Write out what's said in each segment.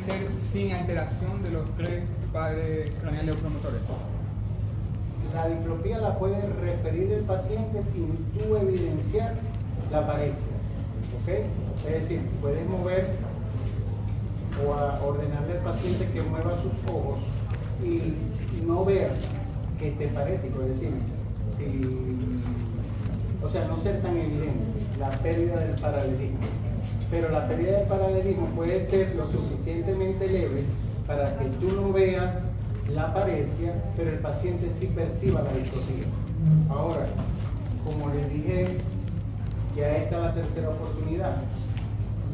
ser sin alteración de los tres pares craneales oculomotores. La diplopía la puede referir el paciente sin tú evidenciar la paresia, ¿ok? Es decir, puedes mover o ordenarle al paciente que mueva sus ojos y no ver que esté parético, es decir, o sea, no ser tan evidente la pérdida del paralelismo. Pero la pérdida del paralelismo puede ser lo suficientemente leve para que tú no veas la paresia, pero el paciente sí perciba la diplopía. Ahora, como les dije, ya esta es la tercera oportunidad.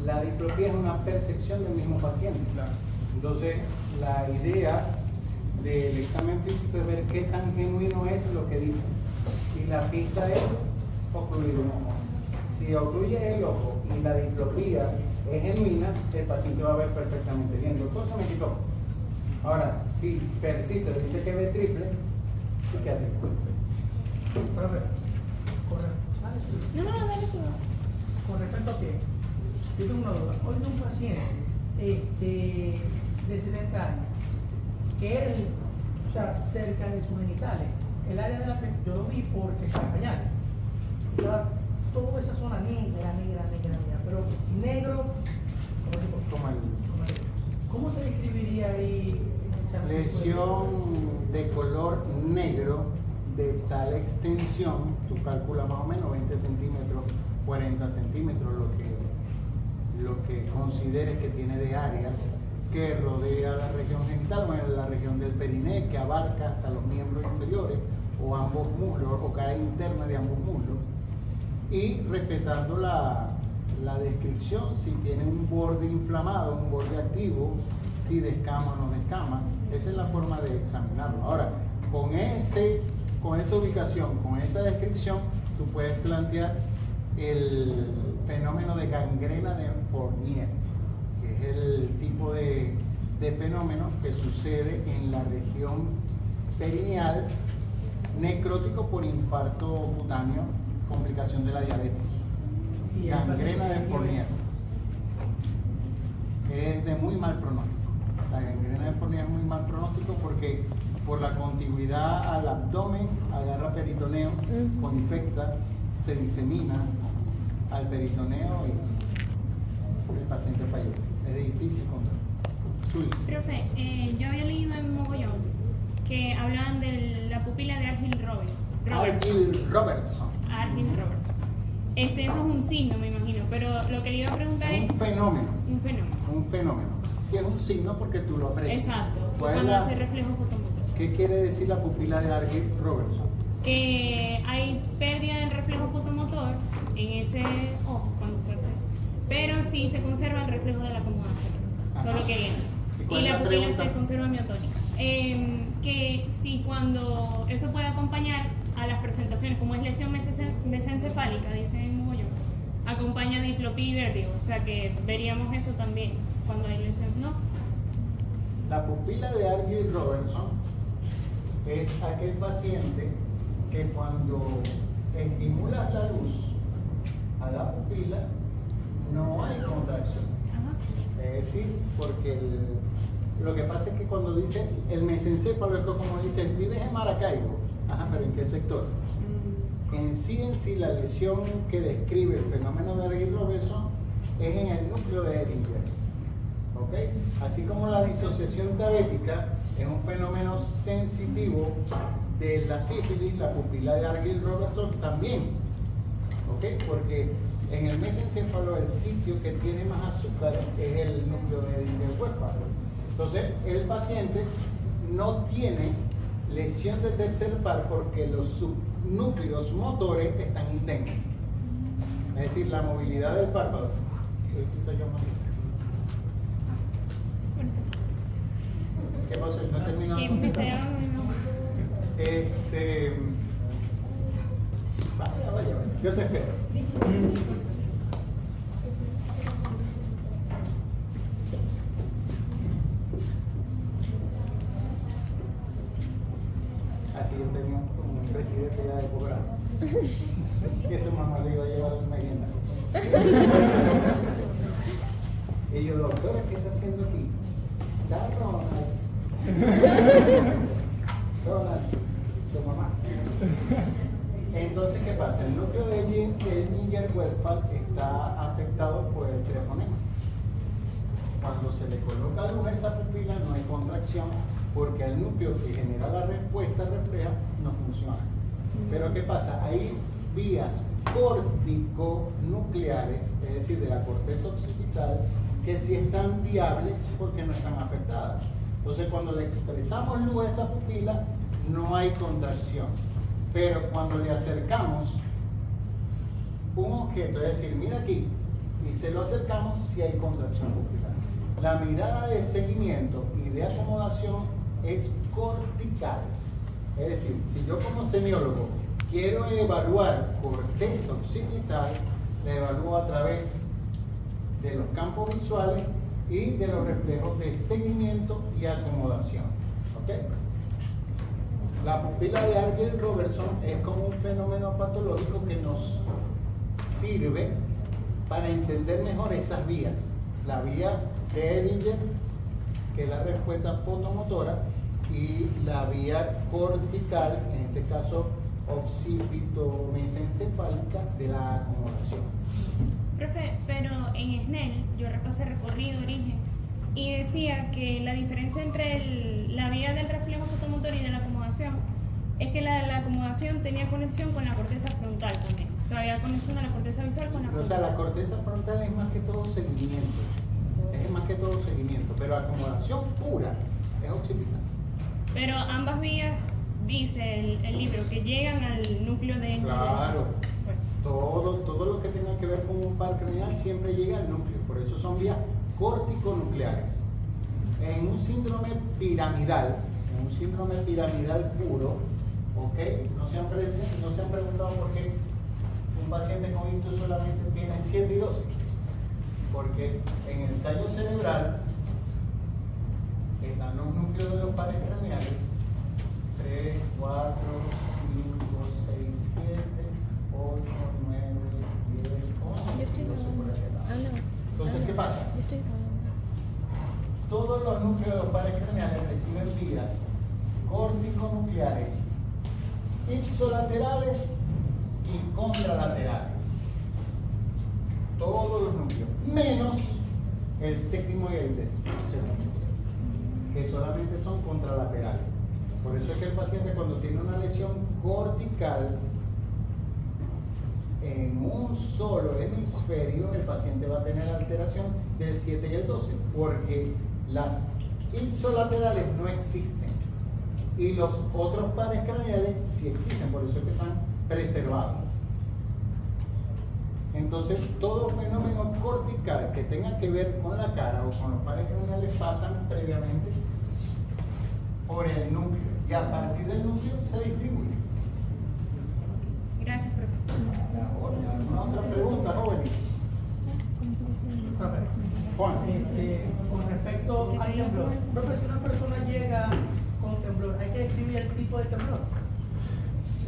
La diplopía es una percepción del mismo paciente. Entonces, la idea del examen físico es ver qué tan genuino es lo que dice. Y la pista es ocluir un ojo. Si ocluye el ojo y la diplopía es genuina, el paciente va a ver perfectamente bien. El doctor se me quitó. Ahora, si persiste, dice que ve triple, ¿qué hace? Profe, No, con respecto a que yo tengo una duda. Hoy tengo un paciente de 70 años que era o sea, cerca de sus genitales. El área de la yo lo vi porque está en pañales. Estaba toda esa zona negra, pero negro ¿cómo se describiría ahí? Lesión de color negro de tal extensión, tú calculas más o menos 20 centímetros, 40 centímetros, lo que consideres que tiene de área, que rodea la región genital, bueno, la región del periné, que abarca hasta los miembros inferiores, o ambos muslos, o cara interna de ambos muslos, y respetando la descripción, si tiene un borde inflamado, un borde activo, si descama o no descama. Esa es la forma de examinarlo. Ahora, con esa ubicación, con esa descripción, tú puedes plantear el fenómeno de gangrena de Fournier, que es el tipo de fenómeno que sucede en la región perineal, necrótico por infarto cutáneo, complicación de la diabetes. Sí, Gangrena de Fournier. Es de muy mal pronóstico. La gangrena de Fournier es muy mal pronóstico porque por la contigüidad al abdomen agarra peritoneo, infecta, se disemina al peritoneo y el paciente fallece. Es de difícil control. Profe, yo había leído en Mogollón que hablaban de la pupila de Argyll Robertson. Eso es un signo, me imagino, pero lo que le iba a preguntar es... Un fenómeno. Un fenómeno. Si es un signo porque tú lo aprecias. Exacto, cuando hace reflejo fotomotor. ¿Qué quiere decir la pupila de Argyll Robertson? Que hay pérdida del reflejo fotomotor en ese ojo cuando se hace, pero sí se conserva el reflejo de la acomodación, solo que y la pupila se conserva miotónica. Que si cuando eso puede acompañar a las presentaciones, como es lesión mesencefálica, dice en Mogollón, acompaña diplopía y vértigo, o sea que veríamos eso también cuando hay lesión, ¿no? La pupila de Argyll Robertson es aquel paciente que cuando estimulas la luz a la pupila no hay contracción. Es decir, porque lo que pasa es que cuando dice el mesencéfalo es como dice, vives en Maracaibo. Pero ¿en qué sector? En sí la lesión que describe el fenómeno de Argyll Robertson es en el núcleo de Edinger. ¿Okay? Así como la disociación diabética es un fenómeno sensitivo de la sífilis, la pupila de Argyll Robertson también. ¿Okay? Porque en el mesencéfalo el sitio que tiene más azúcar es el núcleo de Edinger-Westphal. Entonces el paciente no tiene lesión de tercer par porque los subnúcleos motores están intensos. Es decir, la movilidad del párpado. ¿Qué pasa? ¿No he terminado? Vaya. Yo te espero. Así yo tenía un presidente ya de posgrado. Que su mamá le iba a llevar la merienda. Y yo, doctora, ¿qué está haciendo aquí? cuando se le coloca luz a esa pupila no hay contracción porque el núcleo que genera la respuesta refleja no funciona. Pero ¿qué pasa? Hay vías córtico-nucleares, es decir, de la corteza occipital, que sí están viables porque no están afectadas. Entonces, cuando le expresamos luz a esa pupila, no hay contracción. Pero cuando le acercamos un objeto, es decir, mira aquí, y se lo acercamos, sí hay contracción pupilar. La mirada de seguimiento y de acomodación es cortical. Es decir, si yo como semiólogo quiero evaluar corteza occipital, la evalúo a través de los campos visuales y de los reflejos de seguimiento y acomodación. ¿Ok? La pupila de Argyll-Robertson es como un fenómeno patológico que nos sirve para entender mejor esas vías. La vía de Edinger, que es la respuesta fotomotora, y la vía cortical, en este caso occipito-mesencefálica, de la acomodación. Profe, pero en Snell yo repasé recorrido, origen, y decía que la diferencia entre la vía del reflejo fotomotor y de la acomodación es que la acomodación tenía conexión con la corteza frontal también. O sea, había conexión de la corteza visual con la frontal. O sea, la corteza frontal es más que todo seguimiento. Es más que todo seguimiento, pero acomodación pura es occipital. Pero ambas vías, dice el libro, que llegan al núcleo de... Claro. Pues. Todo lo que tenga que ver con un par craneal siempre llega al núcleo, por eso son vías córtico-nucleares. En un síndrome piramidal puro, ¿ok? No se han preguntado por qué un paciente con ictus solamente tiene 7 y 12. Porque en el tallo cerebral están los núcleos de los pares craneales 3, 4, 5, 6, 7, 8, 9, 10, 11 y 12 por aquel lado. Entonces, ¿qué pasa? Todos los núcleos de los pares craneales reciben vías córtico-nucleares ipsolaterales y contralaterales. Todos los núcleos, menos el séptimo y el décimo, que solamente son contralaterales. Por eso es que el paciente, cuando tiene una lesión cortical en un solo hemisferio, el paciente va a tener alteración del 7 y el 12, porque las ipsolaterales no existen y los otros pares craneales sí existen, por eso es que están preservados. Entonces, todo fenómeno cortical que tenga que ver con la cara o con los pares craneales pasan previamente por el núcleo y a partir del núcleo se distribuye. Gracias, profe. ¿Alguna otra pregunta, jóvenes? Profe, Juan. con respecto al temblor, profe, si una persona llega con temblor, ¿hay que describir el tipo de temblor?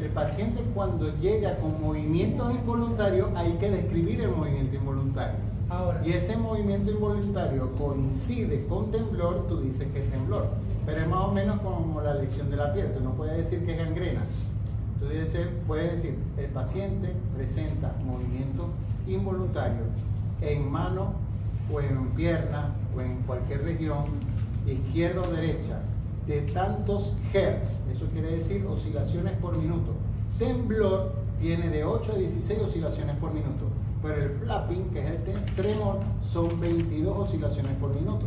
El paciente, cuando llega con movimientos involuntarios, hay que describir el movimiento involuntario. Ahora, Y ese movimiento involuntario coincide con temblor, tú dices que es temblor. Pero es más o menos como la lesión de la piel, tú no puedes decir que es gangrena. Tú puedes decir, el paciente presenta movimiento involuntario en mano o en pierna o en cualquier región, izquierda o derecha, de tantos hertz, eso quiere decir oscilaciones por minuto. Temblor tiene de 8 a 16 oscilaciones por minuto, pero el flapping, que es el tremor, son 22 oscilaciones por minuto.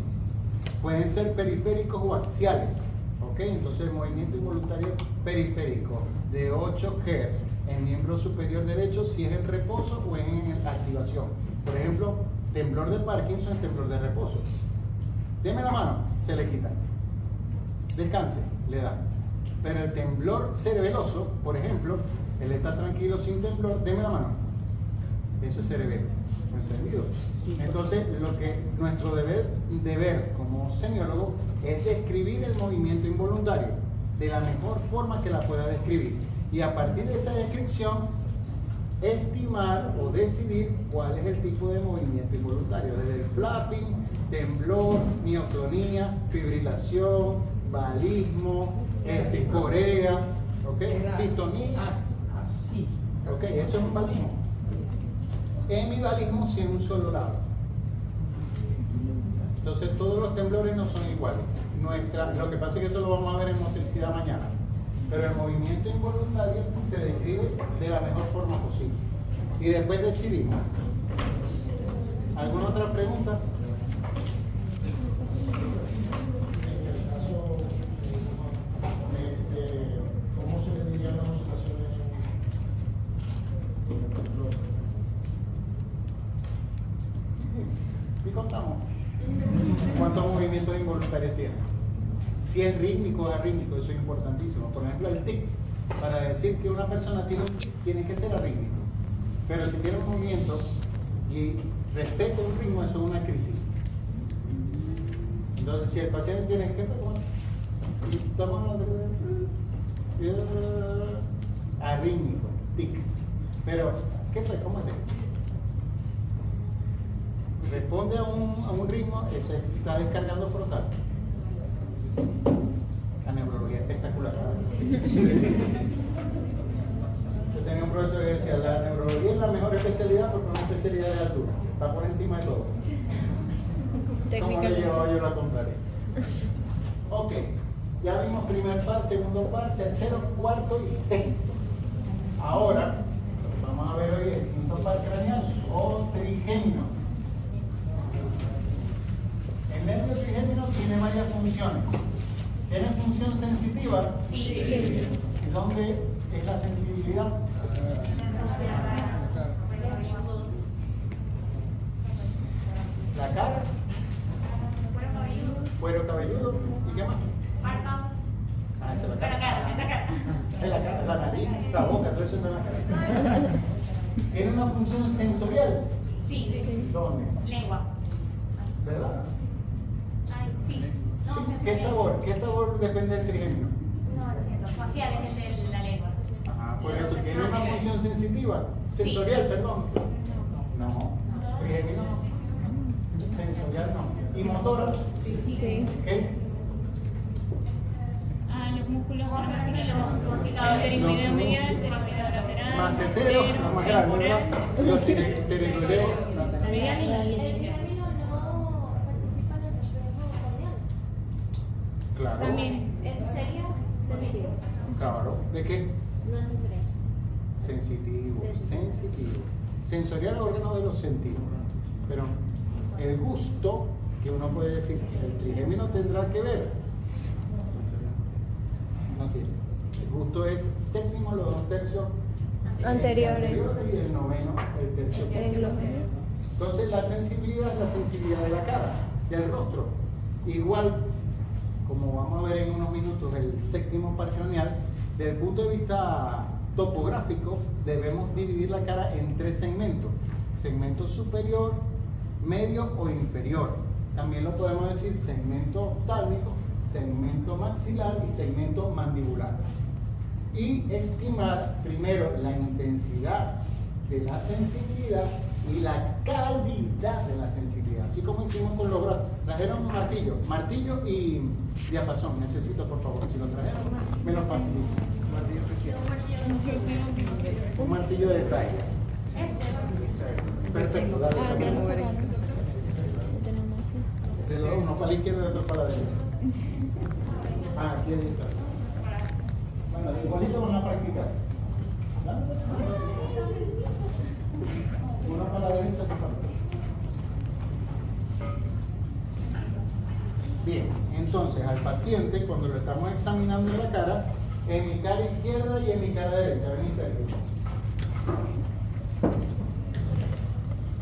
Pueden ser periféricos o axiales, ¿ok? Entonces el movimiento involuntario periférico de 8 Hz en miembro superior derecho, si es en reposo o es en activación. Por ejemplo, temblor de Parkinson es temblor de reposo. Deme la mano, se le quita. Descanse, le da. Pero el temblor cerebeloso, por ejemplo, él está tranquilo sin temblor, deme la mano. Eso es cerebelo, ¿entendido? Entonces, lo que nuestro deber como semiólogo es describir el movimiento involuntario de la mejor forma que la pueda describir. Y a partir de esa descripción, estimar o decidir cuál es el tipo de movimiento involuntario. Desde el flapping, temblor, mioclonía, fibrilación, balismo, corea, ¿ok? Distonía. Así. Ok, eso es un balismo. Hemibalismo si en un solo lado. Entonces todos los temblores no son iguales. Lo que pasa es que eso lo vamos a ver en motricidad mañana. Pero el movimiento involuntario se describe de la mejor forma posible. Y después decidimos. ¿Alguna otra pregunta? En el caso, ¿cómo se le dirían las oscilaciones en el temblor? Y contamos. ¿Cuántos movimientos involuntarios tiene? Si es rítmico o arrítmico, eso es importantísimo. Por ejemplo, el tic, para decir que una persona tiene un tic, tiene que ser arrítmico. Pero si tiene un movimiento y respeta un ritmo, eso es una crisis. Entonces, si el paciente tiene el jefe, bueno, estamos hablando de arrítmico, tic. Pero, ¿qué fue? ¿Cómo es? Responde a un ritmo, se está descargando frontal. La neurología espectacular. Yo tenía un profesor que decía, la neurología es la mejor especialidad porque es una especialidad de altura, está por encima de todo. ¿Cómo le llevaba yo la contraria? Ok, ya vimos primer par, segundo par, tercero, cuarto y sexto. Ahora, vamos a ver hoy el quinto par craneal o trigémino. El nervio trigémino tiene varias funciones. ¿Tiene función sensitiva? Sí. ¿Y dónde es la sensibilidad? La cara, cuero cabelludo, ¿y qué más? Ah, esa es la cara. Es la cara, la nariz, la boca, todo eso está en la cara. ¿Tiene una función sensorial? Sí. ¿Dónde? Lengua. ¿Verdad? Ay, sí. No, Sí. ¿Qué sabor? ¿Qué sabor depende del trigémino? No, lo siento. Facial es el de la lengua. Ajá, por eso tiene una función sensitiva, sensorial, perdón. No, trigémino no. Sensorial no. ¿Y motora? Sí. ¿Qué? Los músculos pterigoideo medial, pterigoideo lateral. Macetero, los más grandes, ¿verdad? Los pterigoideos. Medial y término no participa en el reflejo corneal. Claro. también. Eso sería sensitivo. Claro. ¿De qué? No es sensorial. Sensitivo. Sensorial, órgano de los sentidos. Pero el gusto, que uno puede decir, el trigémino tendrá que ver. No tiene. El gusto es séptimo, los 2 tercios Anteriores. y el noveno, el tercio posterior. Entonces la sensibilidad es la sensibilidad de la cara, del rostro. Igual, como vamos a ver en unos minutos, el séptimo par craneal, desde el punto de vista topográfico, debemos dividir la cara en 3 segmentos. Segmento superior, medio o inferior. También lo podemos decir segmento oftálmico, segmento maxilar y segmento mandibular. Y estimar primero la intensidad de la sensibilidad y la calidad de la sensibilidad. Así como hicimos con los brazos. Trajeron un martillo y diapasón. Necesito, por favor, si lo trajeron, me lo facilitan. Un martillo de talla. Perfecto, dale. Te doy uno para la izquierda y otro para la derecha. Aquí está. Bueno, igualito van a practicar. ¿Dale? Una para la derecha y otra para la izquierda. Bien, entonces al paciente, cuando lo estamos examinando en la cara, en mi cara izquierda y en mi cara derecha, ven y Sergio.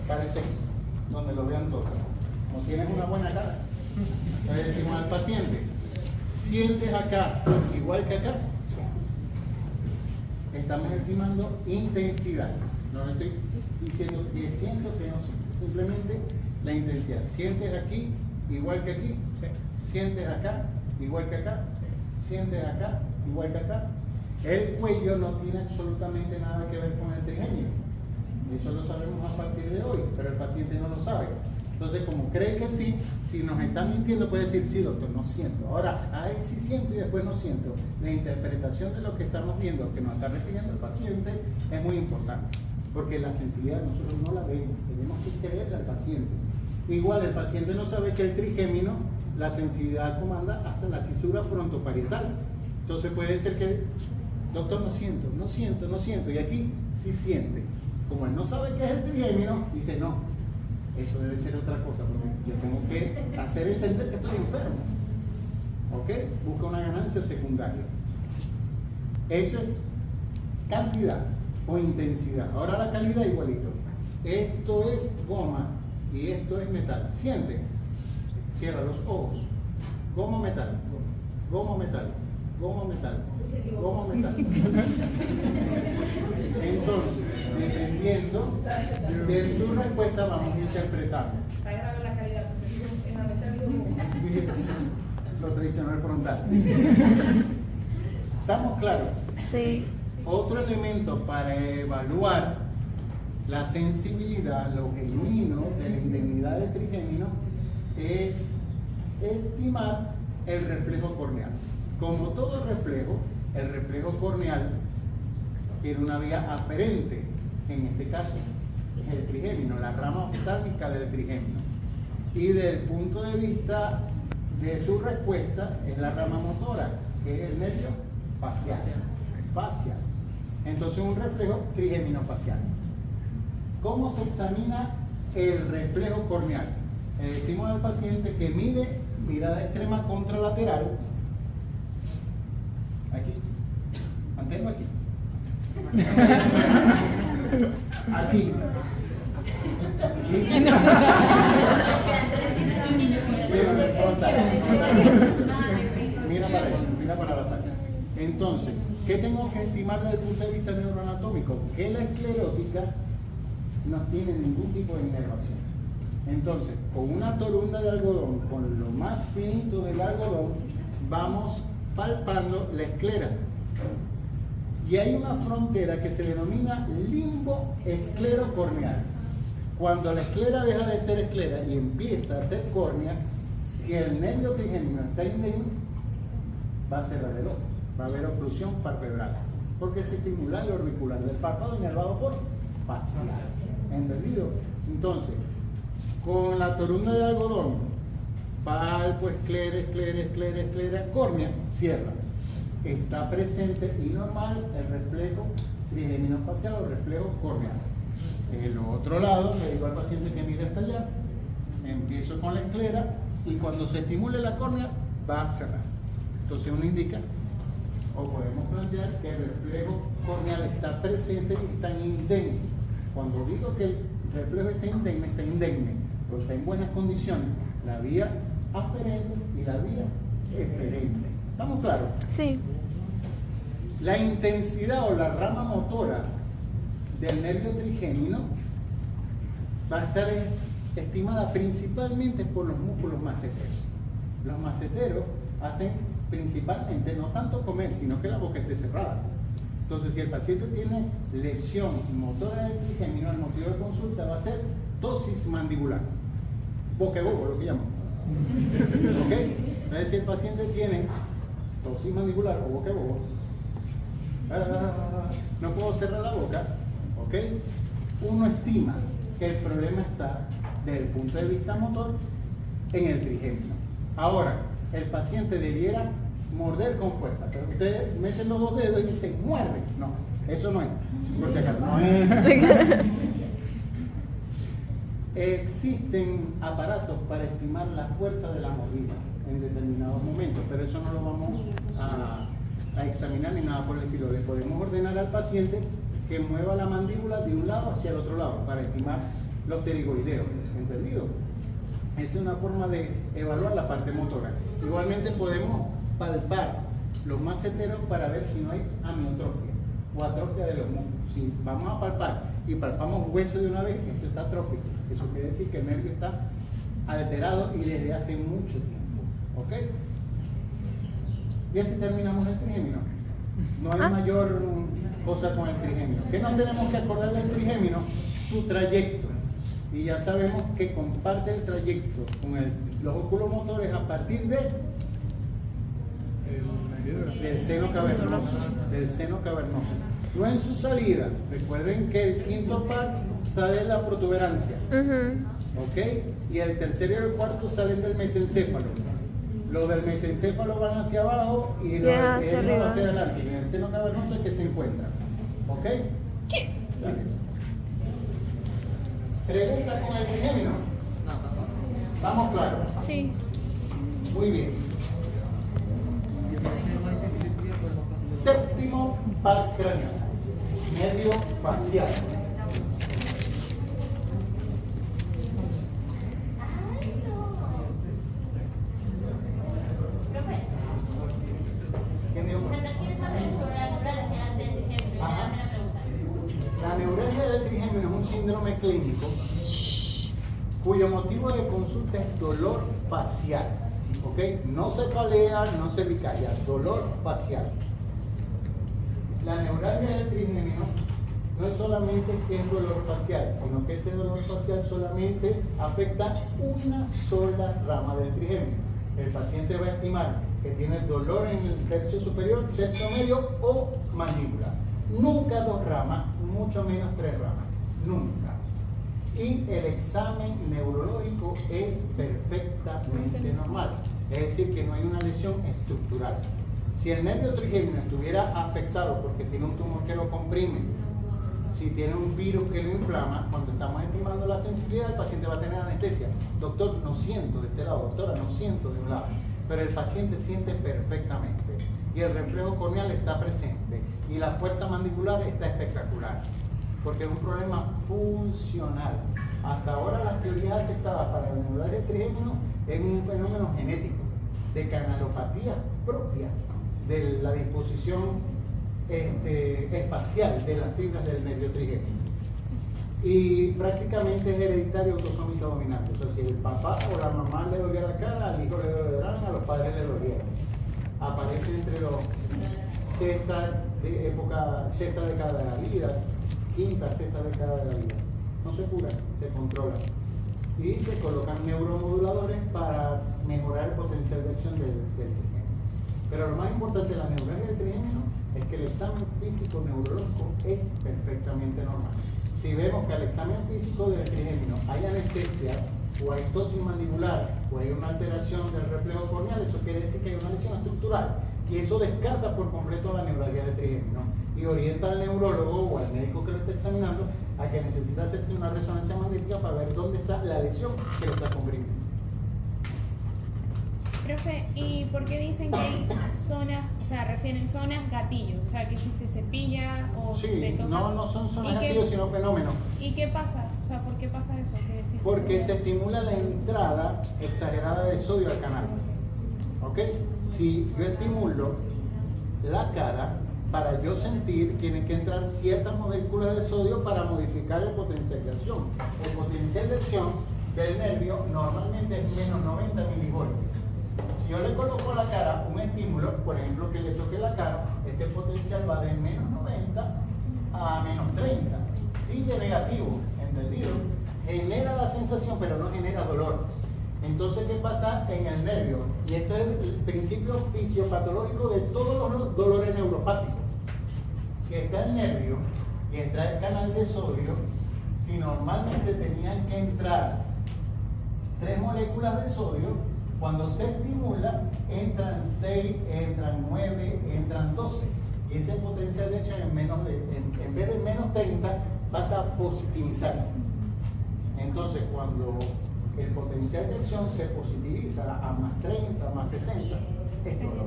Cara seca, donde lo vean todos. No tienes una buena cara. Le decimos al paciente, sientes acá igual que acá. Estamos estimando intensidad. No le estoy diciendo que siento que no siento. Simplemente la intensidad. Sientes aquí igual que aquí. Sientes acá igual que acá. Sientes acá igual que acá. El cuello no tiene absolutamente nada que ver con el trigémino. Eso lo sabemos a partir de hoy, pero el paciente no lo sabe. Entonces, como cree que sí, si nos está mintiendo puede decir, sí doctor, no siento. Ahora, ay, sí siento y después no siento. La interpretación de lo que estamos viendo, que nos está refiriendo el paciente, es muy importante. Porque la sensibilidad nosotros no la vemos, tenemos que creerle al paciente. Igual el paciente no sabe que el trigémino, la sensibilidad comanda hasta la cisura frontoparietal. Entonces puede ser que, doctor, no siento, y aquí sí siente. Como él no sabe qué es el trigémino, dice no, eso debe ser otra cosa, porque yo tengo que hacer entender que estoy enfermo. ¿Ok? Busca una ganancia secundaria. Eso es cantidad o intensidad. Ahora la calidad igualito. Esto es goma y esto es metal. Siente. Cierra los ojos. Goma, metal. Goma, metal. Goma, metal. Goma, metal. Entonces, dependiendo de su respuesta, vamos interpretando. Está grave la calidad, porque en la metal Lo tradicional frontal. ¿Estamos claros? Sí. Otro elemento para evaluar la sensibilidad, lo genuino de la indemnidad del trigémino, es estimar el reflejo corneal. Como todo reflejo, el reflejo corneal tiene una vía aferente, en este caso es el trigémino, la rama oftálmica del trigémino. Y desde el punto de vista de su respuesta es la rama motora, que es el nervio facial. Facial. Entonces un reflejo trigémino facial. ¿Cómo se examina el reflejo corneal? Le decimos al paciente que mire mirada extrema contralateral. Aquí. Mantengo aquí. Aquí. Mira para allá, mira para la pantalla. Entonces, ¿qué tengo que estimar desde el punto de vista neuroanatómico? Que la esclerótica no tiene ningún tipo de inervación. Entonces, con una torunda de algodón, con lo más finito del algodón, vamos palpando la esclera. Y hay una frontera que se denomina limbo esclerocorneal. Cuando la esclera deja de ser esclera y empieza a ser córnea, si el nervio trigémino está indemne, va a cerrar el ojo, va a haber oclusión palpebral, porque se estimula el orbicular del párpado inervado por facial. ¿Entendido? Entonces, con la torunda de algodón, palpo, esclera, córnea, cierra. Está presente y normal el reflejo trigémino facial o reflejo corneal. El otro lado, le digo al paciente que mire hasta allá, empiezo con la esclera y cuando se estimule la córnea va a cerrar. Entonces uno indica, o podemos plantear que el reflejo corneal está presente y está indemne. Cuando digo que el reflejo está indemne, o está en buenas condiciones, la vía aferente y la vía eferente. ¿Estamos claros? Sí. La intensidad o la rama motora del nervio trigémino va a estar estimada principalmente por los músculos maceteros. Los maceteros hacen principalmente, no tanto comer, sino que la boca esté cerrada. Entonces, si el paciente tiene lesión motora del trigémino, el motivo de consulta va a ser ptosis mandibular. Boca-bobo, lo que llaman. ¿Ok? Entonces, si el paciente tiene ptosis mandibular o boca-bobo, no puedo cerrar la boca, ¿ok? Uno estima que el problema está, desde el punto de vista motor, en el trigémino. Ahora, el paciente debiera morder con fuerza, pero ustedes meten los dos dedos y dicen muerde. No, eso no es. Por si acaso, no es. Existen aparatos para estimar la fuerza de la mordida en determinados momentos, pero eso no lo vamos a examinar ni nada por el estilo. Le podemos ordenar al paciente que mueva la mandíbula de un lado hacia el otro lado para estimar los pterigoideos. ¿Entendido? Esa es una forma de evaluar la parte motora. Igualmente podemos palpar los maceteros para ver si no hay amiotrofia o atrofia de los músculos. Si vamos a palpar y palpamos hueso de una vez, esto está atrófico. Eso quiere decir que el nervio está alterado y desde hace mucho tiempo. ¿Ok? Y así terminamos el trigémino. No hay mayor cosa con el trigémino. ¿Qué nos tenemos que acordar del trigémino? Su trayecto. Y ya sabemos que comparte el trayecto con los oculomotores a partir del seno cavernoso. Del seno cavernoso. no en su salida. Recuerden que el quinto par sale de la protuberancia, ¿ok? Y el tercero y el cuarto salen del mesencéfalo. Los del mesencéfalo van hacia abajo y los Ya, del hacia trigémino arriba. hacia adelante. Y en el seno cavernoso es que se encuentran, ¿ok? ¿Qué? Gracias. ¿Pregunta con el trigémino? ¿Estamos claros? Sí. Muy bien. Séptimo par craneal, nervio facial. ¿Quién dijo? Sandra quiere saber sobre la neuralgia del trigémino. Ajá. Dame la pregunta. La neuralgia del trigémino es un síndrome clínico cuyo motivo de consulta es dolor facial, ¿ok? No cefalea, no cervicaria, dolor facial. La neuralgia del trigémino no es solamente que es dolor facial, sino que ese dolor facial solamente afecta una sola rama del trigémino. El paciente va a estimar que tiene dolor en el tercio superior, tercio medio o mandíbula. Nunca dos ramas, mucho menos tres ramas. Nunca. Y el examen neurológico es perfectamente normal. Es decir, que no hay una lesión estructural. Si el nervio trigémino estuviera afectado porque tiene un tumor que lo comprime, si tiene un virus que lo inflama, cuando estamos estimando la sensibilidad, el paciente va a tener anestesia. Doctor, no siento de este lado, doctora, no siento de un lado. Pero el paciente siente perfectamente. Y el reflejo corneal está presente. Y la fuerza mandibular está espectacular. Porque es un problema funcional. Hasta ahora las teorías aceptadas para la neuralgia del trigémino es un fenómeno genético, de canalopatía propia de la disposición espacial de las fibras del nervio trigémino. Y prácticamente es hereditario autosómico dominante. O sea, si el papá o la mamá le dolía la cara, al hijo le dolieran, a los padres le dolieran. Aparece entre los sexta década de la vida, quinta, sexta década de la vida. No se cura, se controla. Y se colocan neuromoduladores para mejorar el potencial de acción del trigémino. Pero lo más importante de la neuralgia del trigémino es que el examen físico neurológico es perfectamente normal. Si vemos que al examen físico del trigémino hay anestesia o hay ptosis mandibular o hay una alteración del reflejo corneal, eso quiere decir que hay una lesión estructural. Y eso descarta por completo la neuralgia del trigémino y orienta al neurólogo o al médico que lo está examinando a que necesita hacerse una resonancia magnética para ver dónde está la lesión que lo está comprimiendo. Profe, ¿y por qué dicen que hay zonas, o sea, refieren zonas gatillo? O sea, que si se cepilla o se Sí, toca. no son zonas ¿Y qué- gatillos, sino fenómenos. ¿Y qué pasa? O sea, ¿por qué pasa eso? Que si Porque se estimula la entrada exagerada de sodio al canal. ¿Ok? Si yo estimulo la cara, para yo sentir, tienen que entrar ciertas moléculas de sodio para modificar el potencial de acción. El potencial de acción del nervio normalmente es menos 90 milivoltios. Si yo le coloco a la cara un estímulo, por ejemplo que le toque la cara, este potencial va de menos 90 a menos 30. Sigue negativo, ¿entendido? Genera la sensación, pero no genera dolor. Entonces, ¿qué pasa en el nervio? Y esto es el principio fisiopatológico de todos los dolores neuropáticos. Si está el nervio y está el canal de sodio, si normalmente tenían que entrar 3 moléculas de sodio, cuando se estimula, entran 6, entran 9, entran 12. Y ese potencial de acción en vez de menos 30 pasa a positivizarse. Entonces, cuando el potencial de acción se positiviza a más 30, más 60, esto es lo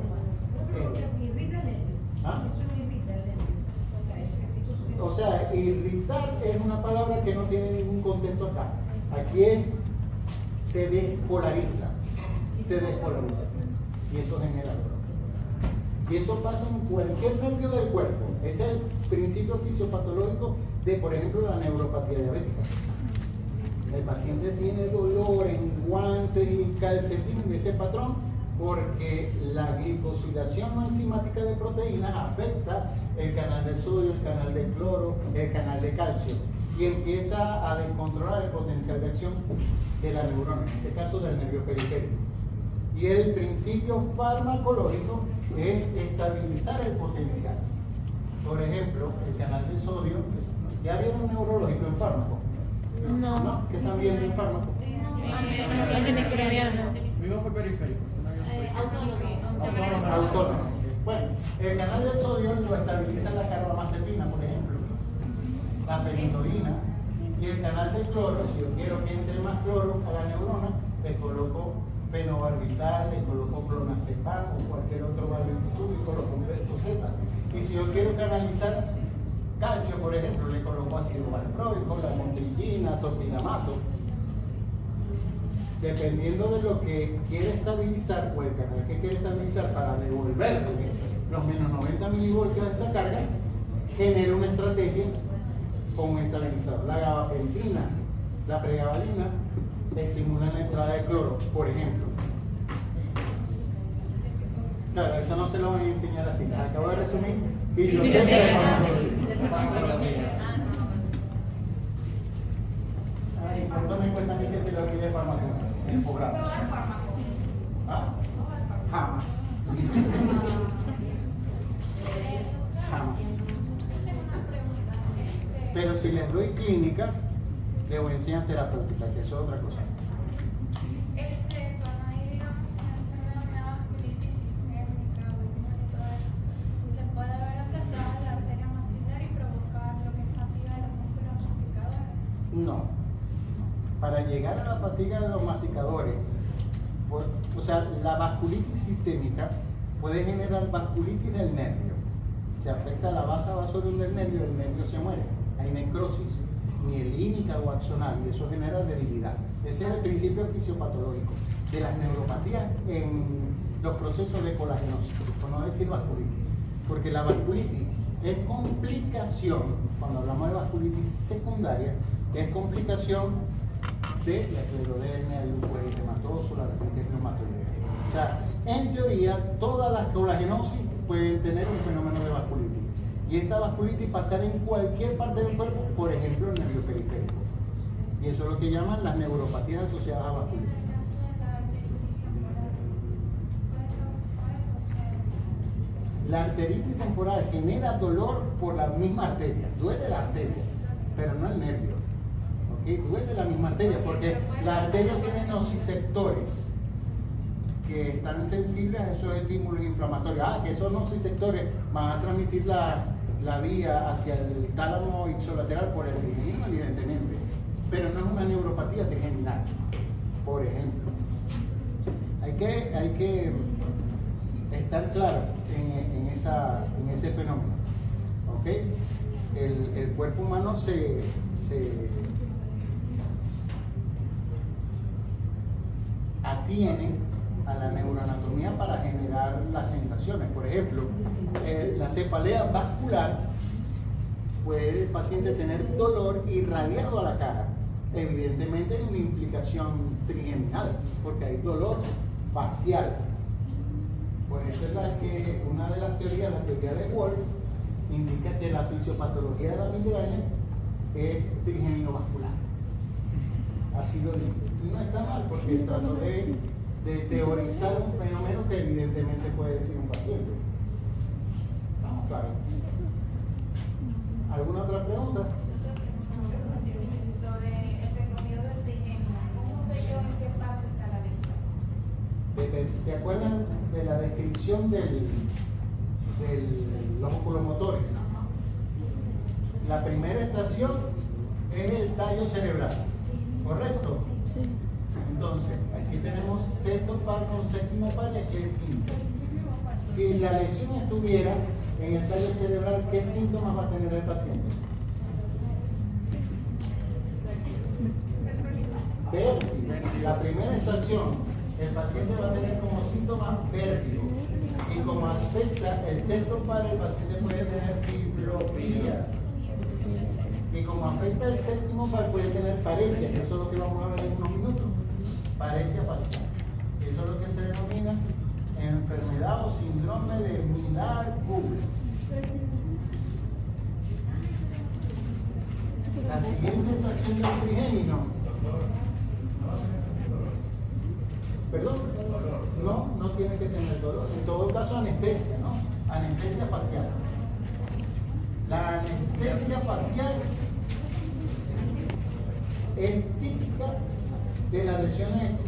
¿Ah? O sea, irritar es una palabra que no tiene ningún contexto acá. Aquí se despolariza. Se despolariza. Y eso genera dolor. Y eso pasa en cualquier nervio del cuerpo. Es el principio fisiopatológico de, por ejemplo, la neuropatía diabética. El paciente tiene dolor en guantes y calcetines de ese patrón porque la glicosilación no enzimática de proteínas afecta el canal de sodio, el canal de cloro, el canal de calcio y empieza a descontrolar el potencial de acción de la neurona, en este caso del nervio periférico. Y el principio farmacológico es estabilizar el potencial. Por ejemplo, el canal de sodio, ¿ya vieron un neurológico en fármaco? ¿No? ¿Qué están viendo en fármaco? Antimicrobiano. Vivo fue periférico. Autónomo. Bueno, el canal del sodio lo estabiliza la carbamazepina, por ejemplo, la fenitoína, y el canal del cloro, si yo quiero que entre más cloro a la neurona, le coloco fenobarbital, le coloco clonazepam o cualquier otro barbitúrico, lo compuesto Z. Y si yo quiero canalizar calcio, por ejemplo, le coloco ácido valproico, la motrillina, topinamato. Dependiendo de lo que quiere estabilizar o el canal que quiere estabilizar para devolverle los menos 90 milivoltios de esa carga, genera una estrategia con un estabilizador. La gabapentina, la pregabalina estimulan la entrada de cloro, por ejemplo. Claro, esto no se lo van a enseñar así, les acabo de resumir. Biblioteca de farmacología. Ay, ¿cuánto me cuesta a mí que se lo olvide farmacología? En posgrado. ¿Ah? Jamás. Jamás. Pero si les doy clínica, les voy a enseñar terapéutica, que eso es otra cosa. Cuando hay, digamos, una enfermedad de vasculitis sistémica, y todo eso, se puede ver afectada la arteria maxilar y provocar lo que es fatiga de los músculos masticadores. No. Para llegar a la fatiga de los masticadores, o sea, la vasculitis sistémica puede generar vasculitis del nervio. Se afecta la base vasorium del nervio, el nervio se muere. Hay necrosis mielínica o axonal y eso genera debilidad. Ese es el principio fisiopatológico de las neuropatías en los procesos de colagenosis, por no decir vasculitis. Porque la vasculitis es complicación, cuando hablamos de vasculitis secundaria, es complicación de la esclerodermia, el lupus eritematoso, la artritis reumatoidea. O sea, en teoría, todas las colagenosis pueden tener un fenómeno de vasculitis. Y esta vasculitis pasar en cualquier parte del cuerpo, por ejemplo, el nervio periférico. Y eso es lo que llaman las neuropatías asociadas a vasculitis. La arteritis temporal genera dolor por la misma arteria. Duele la arteria, pero no el nervio. ¿Okay? Duele la misma arteria, porque la arteria tiene nociceptores que están sensibles a esos estímulos inflamatorios. Que esos nociceptores van a transmitir la vía hacia el tálamo ipsilateral por el trigeminal, evidentemente. Pero no es una neuropatía trigeminal, por ejemplo. Hay que estar claro en ese fenómeno. ¿Okay? El cuerpo humano se atiene a la neuroanatomía para generar las sensaciones. Por ejemplo, la cefalea vascular, puede el paciente tener dolor irradiado a la cara. Evidentemente hay una implicación trigeminal, porque hay dolor facial. Por eso es una de las teorías, la teoría de Wolf, indica que la fisiopatología de la migraña es trigeminovascular. Así lo dice. Y no está mal, porque trató de teorizar un fenómeno que evidentemente puede decir un paciente. ¿Estamos claros? ¿Alguna otra pregunta? Sobre el recorrido del trigémino, ¿cómo sé yo en qué parte está la lesión? ¿Te acuerdas de la descripción de los oculomotores? La primera estación es el tallo cerebral, ¿correcto? Sí. Entonces, aquí tenemos sexto par con séptimo par y aquí el quinto. Si la lesión estuviera en el tallo cerebral, ¿qué síntomas va a tener el paciente? Vértigo. La primera estación, el paciente va a tener como síntoma vértigo. Y como afecta el sexto par, el paciente puede tener fibrosía. Y como afecta el séptimo par, puede tener paresia, que eso es lo que vamos a ver en unos minutos. Paresia facial. Eso es lo que se denomina enfermedad o síndrome de Millar-Bull. La siguiente estación del trigémino. ¿Perdón? No tiene que tener dolor. En todo caso, anestesia, ¿no? Anestesia facial. La anestesia facial es típica de las lesiones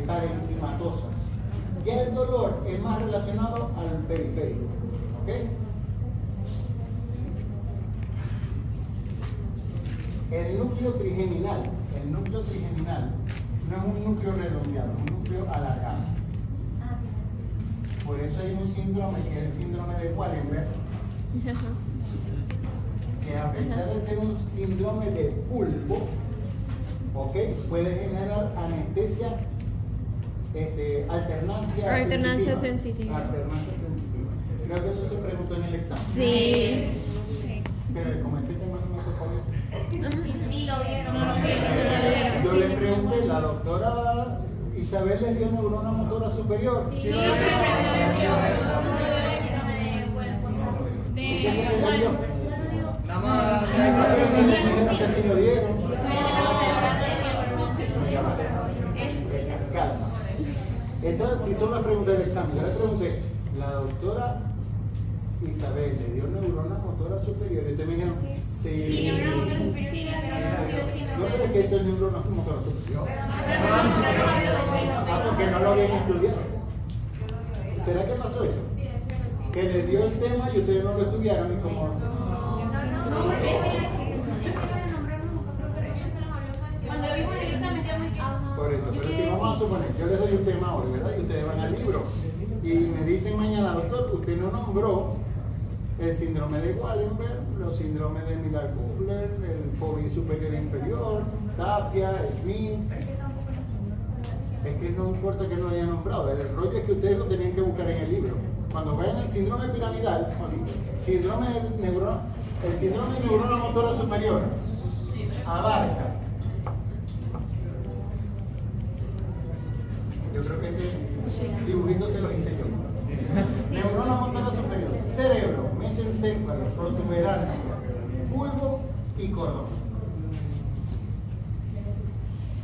parenquimatosas. Ya el dolor es más relacionado al periférico. ¿Ok? El núcleo trigeminal no es un núcleo redondeado, es un núcleo alargado. Por eso hay un síndrome que es el síndrome de Wallenberg, que a pesar de ser un síndrome de bulbo, ¿ok? Puede generar anestesia, alternancia sensitiva. Alternancia sensitiva. Creo que eso se preguntó en el examen. Sí. Pero como ese tema no me tocó bien. Ni lo vieron. Yo le pregunté, ¿la doctora Isabel les dio neurona motora superior? Sí, pero ¿Qué es lo que le dio? Nada más. Pero ustedes me dijeron que sí lo dieron. Calma. Entonces, si son las preguntas del examen, yo le pregunté, ¿la doctora Isabel le dio neurona motora superior? Y ustedes me dijeron, sí. No, pero es que esto es neurona motora superior. Ah, porque no lo habían estudiado. ¿Será que pasó eso? Que les dio el tema y ustedes no lo estudiaron y como... Cuando lo vimos en el examen ya muy quedó. Por eso, pero si vamos a suponer, yo les doy un tema hoy, ¿verdad? Y ustedes van al libro y me dicen mañana, doctor, usted no nombró el síndrome de Wallenberg, los síndromes de Miller-Kubler, el fobia superior e inferior, Tapia, Schmidt. Es que no importa que no lo haya nombrado, el rollo es que ustedes lo tenían que buscar en el libro. Cuando vean el síndrome piramidal, el síndrome de neurona motora superior, abarca. Yo creo que este dibujito se lo hice yo. Neurona motora superior, cerebro, mesencéfalo, protuberancia, bulbo y cordón.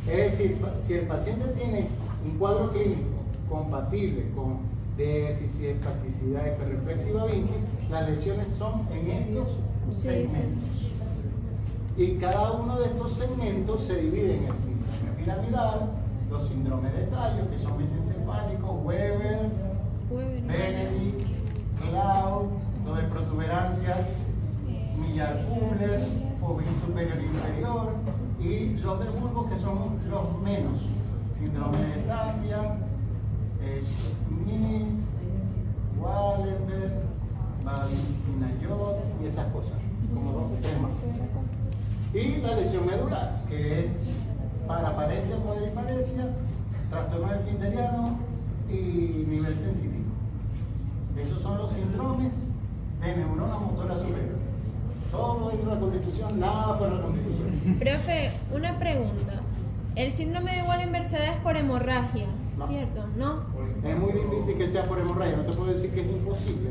Es decir, si el paciente tiene un cuadro clínico compatible con déficit, espasticidad, hiperreflexiva vinci, las lesiones son en estos segmentos. Y cada uno de estos segmentos se divide en el síndrome piramidal, los síndromes de tallo, que son mesencefálicos, Weber, Benedict, Cloud, lo de protuberancia, Miller-Kubler, fobia superior e inferior, y los de bulbo, que son los menos, síndrome de Tapia, Schmidt, Wallenberg, Babinski-Nayot y esas cosas, como dos temas. Y la lesión medular, que es paraparesia, cuadriparesia, trastorno esfinteriano y nivel sensitivo. Esos son los síndromes de neurona motora superior. Todo dentro de la Constitución, nada fuera de la Constitución. Profe, una pregunta. El síndrome de Wallenberg se da por hemorragia, No. ¿cierto? ¿No? Es muy difícil que sea por hemorragia, no te puedo decir que es imposible,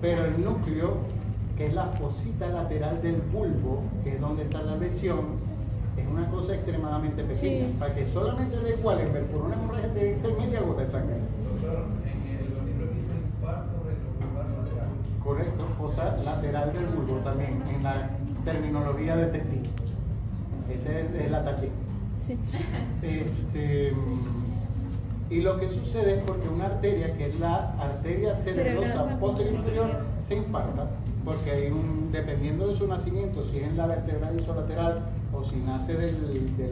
pero el núcleo, que es la fosita lateral del bulbo, que es donde está la lesión, es una cosa extremadamente pequeña. Sí. Para que solamente de Wallenberg por una hemorragia tiene que ser media gota de sangre. Correcto, fosa lateral del bulbo también, en la terminología de testículo. Ese es el ataque. Sí. Y lo que sucede es porque una arteria, que es la arteria cerebrosa Cerebrosa posterior inferior, se infarta, porque hay dependiendo de su nacimiento, si es en la vertebral isolateral o si nace de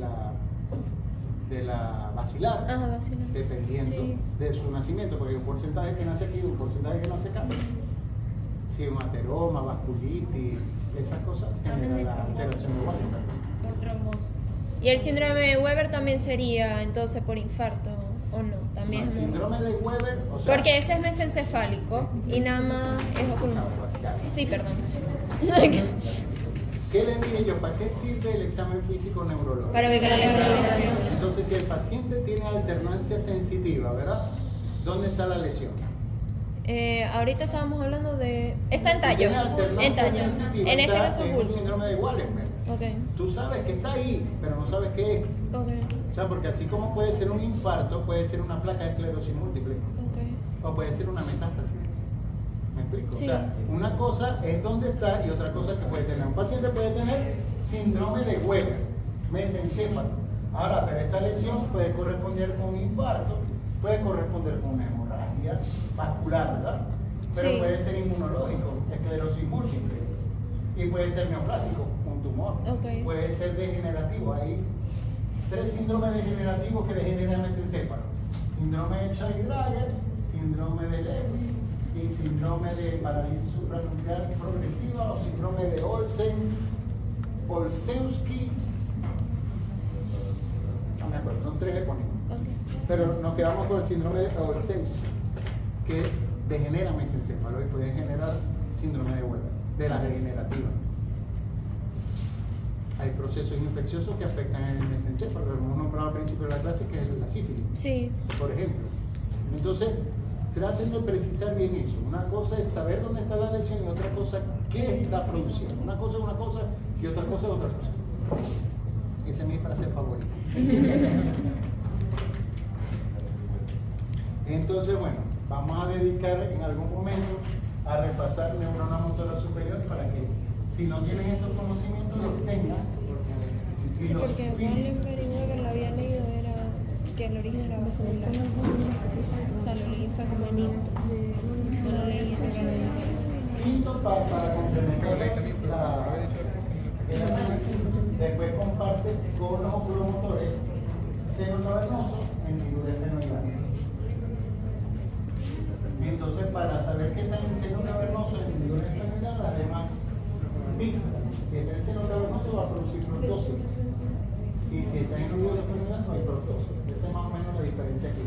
la basilar, Ajá, vacilar. dependiendo Sí. de su nacimiento, porque hay un porcentaje que nace aquí y un porcentaje que nace acá. Si un ateroma, vasculitis, esas cosas generan la alteración de Wallenberg. Por trombosis. ¿Y el síndrome de Weber también sería entonces por infarto o no? También El es síndrome de Weber, o sea, porque ese es mesencefálico y nada más es ocular. Sí, perdón. ¿qué le dije yo? ¿Para qué sirve el examen físico neurológico? Para ubicar la lesión. Entonces, si el paciente tiene alternancia sensitiva, ¿verdad? ¿Dónde está la lesión? Ahorita estábamos hablando de... Está en Si tallo. tiene alternancia En tallo. sensitiva, En este está caso en un bulbo. síndrome de Wallenberg. Ok, Tú sabes que está ahí, pero no sabes qué es. ok, O sea, porque así como puede ser un infarto, puede ser una placa de esclerosis múltiple ok. o puede ser una metástasis. ¿Me explico? Sí. O sea, una cosa es dónde está y otra cosa que puede tener. Un paciente puede tener síndrome de Weber, mesencéfalo. Ahora, pero esta lesión puede corresponder con un infarto, puede corresponder con una hemorragia vascular, ¿verdad? Pero Sí. puede ser inmunológico, esclerosis múltiple, y puede ser neoplásico, un tumor. Ok. Puede ser degenerativo. Hay 3 síndromes degenerativos que degeneran el mesencéfalo: síndrome de Child-Drager, síndrome de Lewis y síndrome de parálisis supranuclear progresiva o síndrome de Olszewski. No me acuerdo, son 3 epónimos. Ok. Pero nos quedamos con el síndrome de Olszewski, que degenera mesencéfalo y puede generar síndrome de Weber, de la degenerativa. Hay procesos infecciosos que afectan el mesencéfalo, lo hemos nombrado al principio de la clase, que es la sífilis, Sí. por ejemplo. Entonces, traten de precisar bien eso. Una cosa es saber dónde está la lesión y otra cosa qué está produciendo. Una cosa es una cosa y otra cosa es otra cosa. Esa es mi frase favorita. Entonces, bueno, vamos a dedicar en algún momento a repasar neurona motora superior para que, si no tienen estos conocimientos, los tengan. Y Sí, los porque fijen. Wallenberg y Weber lo había leído, era que el origen era vascular. O sea, lo leí fue como en Into. No lo leí en Quinto, para complementar el análisis, después comparte con los oculomotores seno cavernoso, hendidura esfenoidal. Entonces, para saber qué está en seno cavernoso, hendidura esfenoidal, además vistas. Si está en seno cavernoso, va a producir proptosis. Y si está en hendidura esfenoidal, no hay proptosis. Esa es más o menos la diferencia aquí.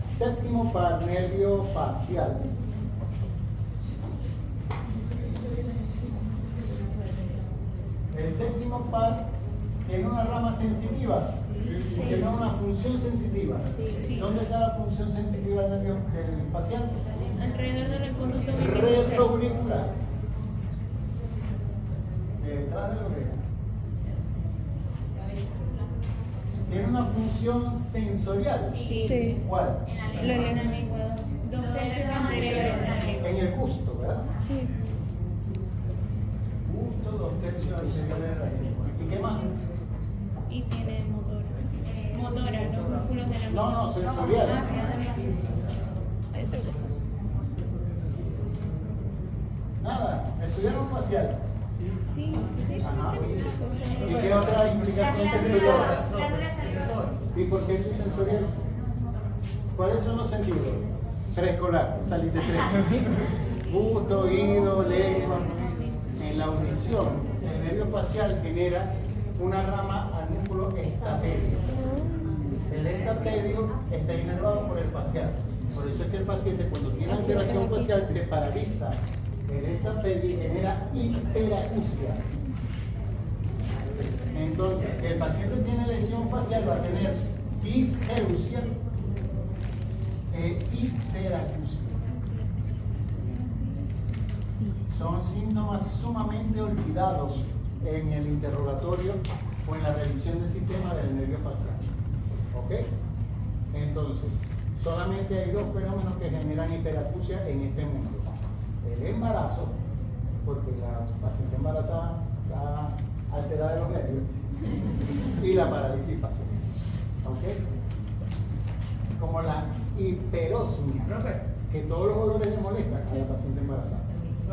Séptimo par, nervio facial. El séptimo par tiene una rama sensitiva, tiene una función sensitiva. Sí. ¿Dónde está la función sensitiva del nervio del facial? Alrededor del conducto ventrícular. Retroauricular. Detrás de la oreja. Tiene una función sensorial. Sí. ¿Cuál? En la lengua. 2/3 anteriores de la lengua. En el gusto, ¿verdad? Sí. Gusto, 2/3 anteriores de la lengua. ¿Y qué más? Y tiene motora. Motora, los músculos de la No, motora. no, sensorial. Ah, sí, también. Hay otra cosa. Nada, estudiaron facial. Sí, sí, Ajá. tengo una ¿Y cosa. qué otra implicación sensorial? Glándula salivar. ¿Y por qué eso es sensorial? ¿Cuáles son los sentidos? Preescolar, saliste tres. Gusto, oído, lengua. En la audición, el nervio facial genera una rama al músculo estapedio. El estapedio está inervado por el facial. Por eso es que el paciente, cuando tiene alteración facial, se paraliza. El estapedio genera hiperacusia. Entonces, si el paciente tiene lesión facial, va a tener disgeusia e hiperacusia. Son síntomas sumamente olvidados en el interrogatorio o en la revisión del sistema del nervio facial. ¿Ok? Entonces, solamente hay 2 fenómenos que generan hiperacusia en este mundo. El embarazo, porque la paciente embarazada está alterada de los nervios, y la parálisis facial. ¿Ok? Como la hiperosmia, Profe, que todos los olores le molestan a la paciente embarazada.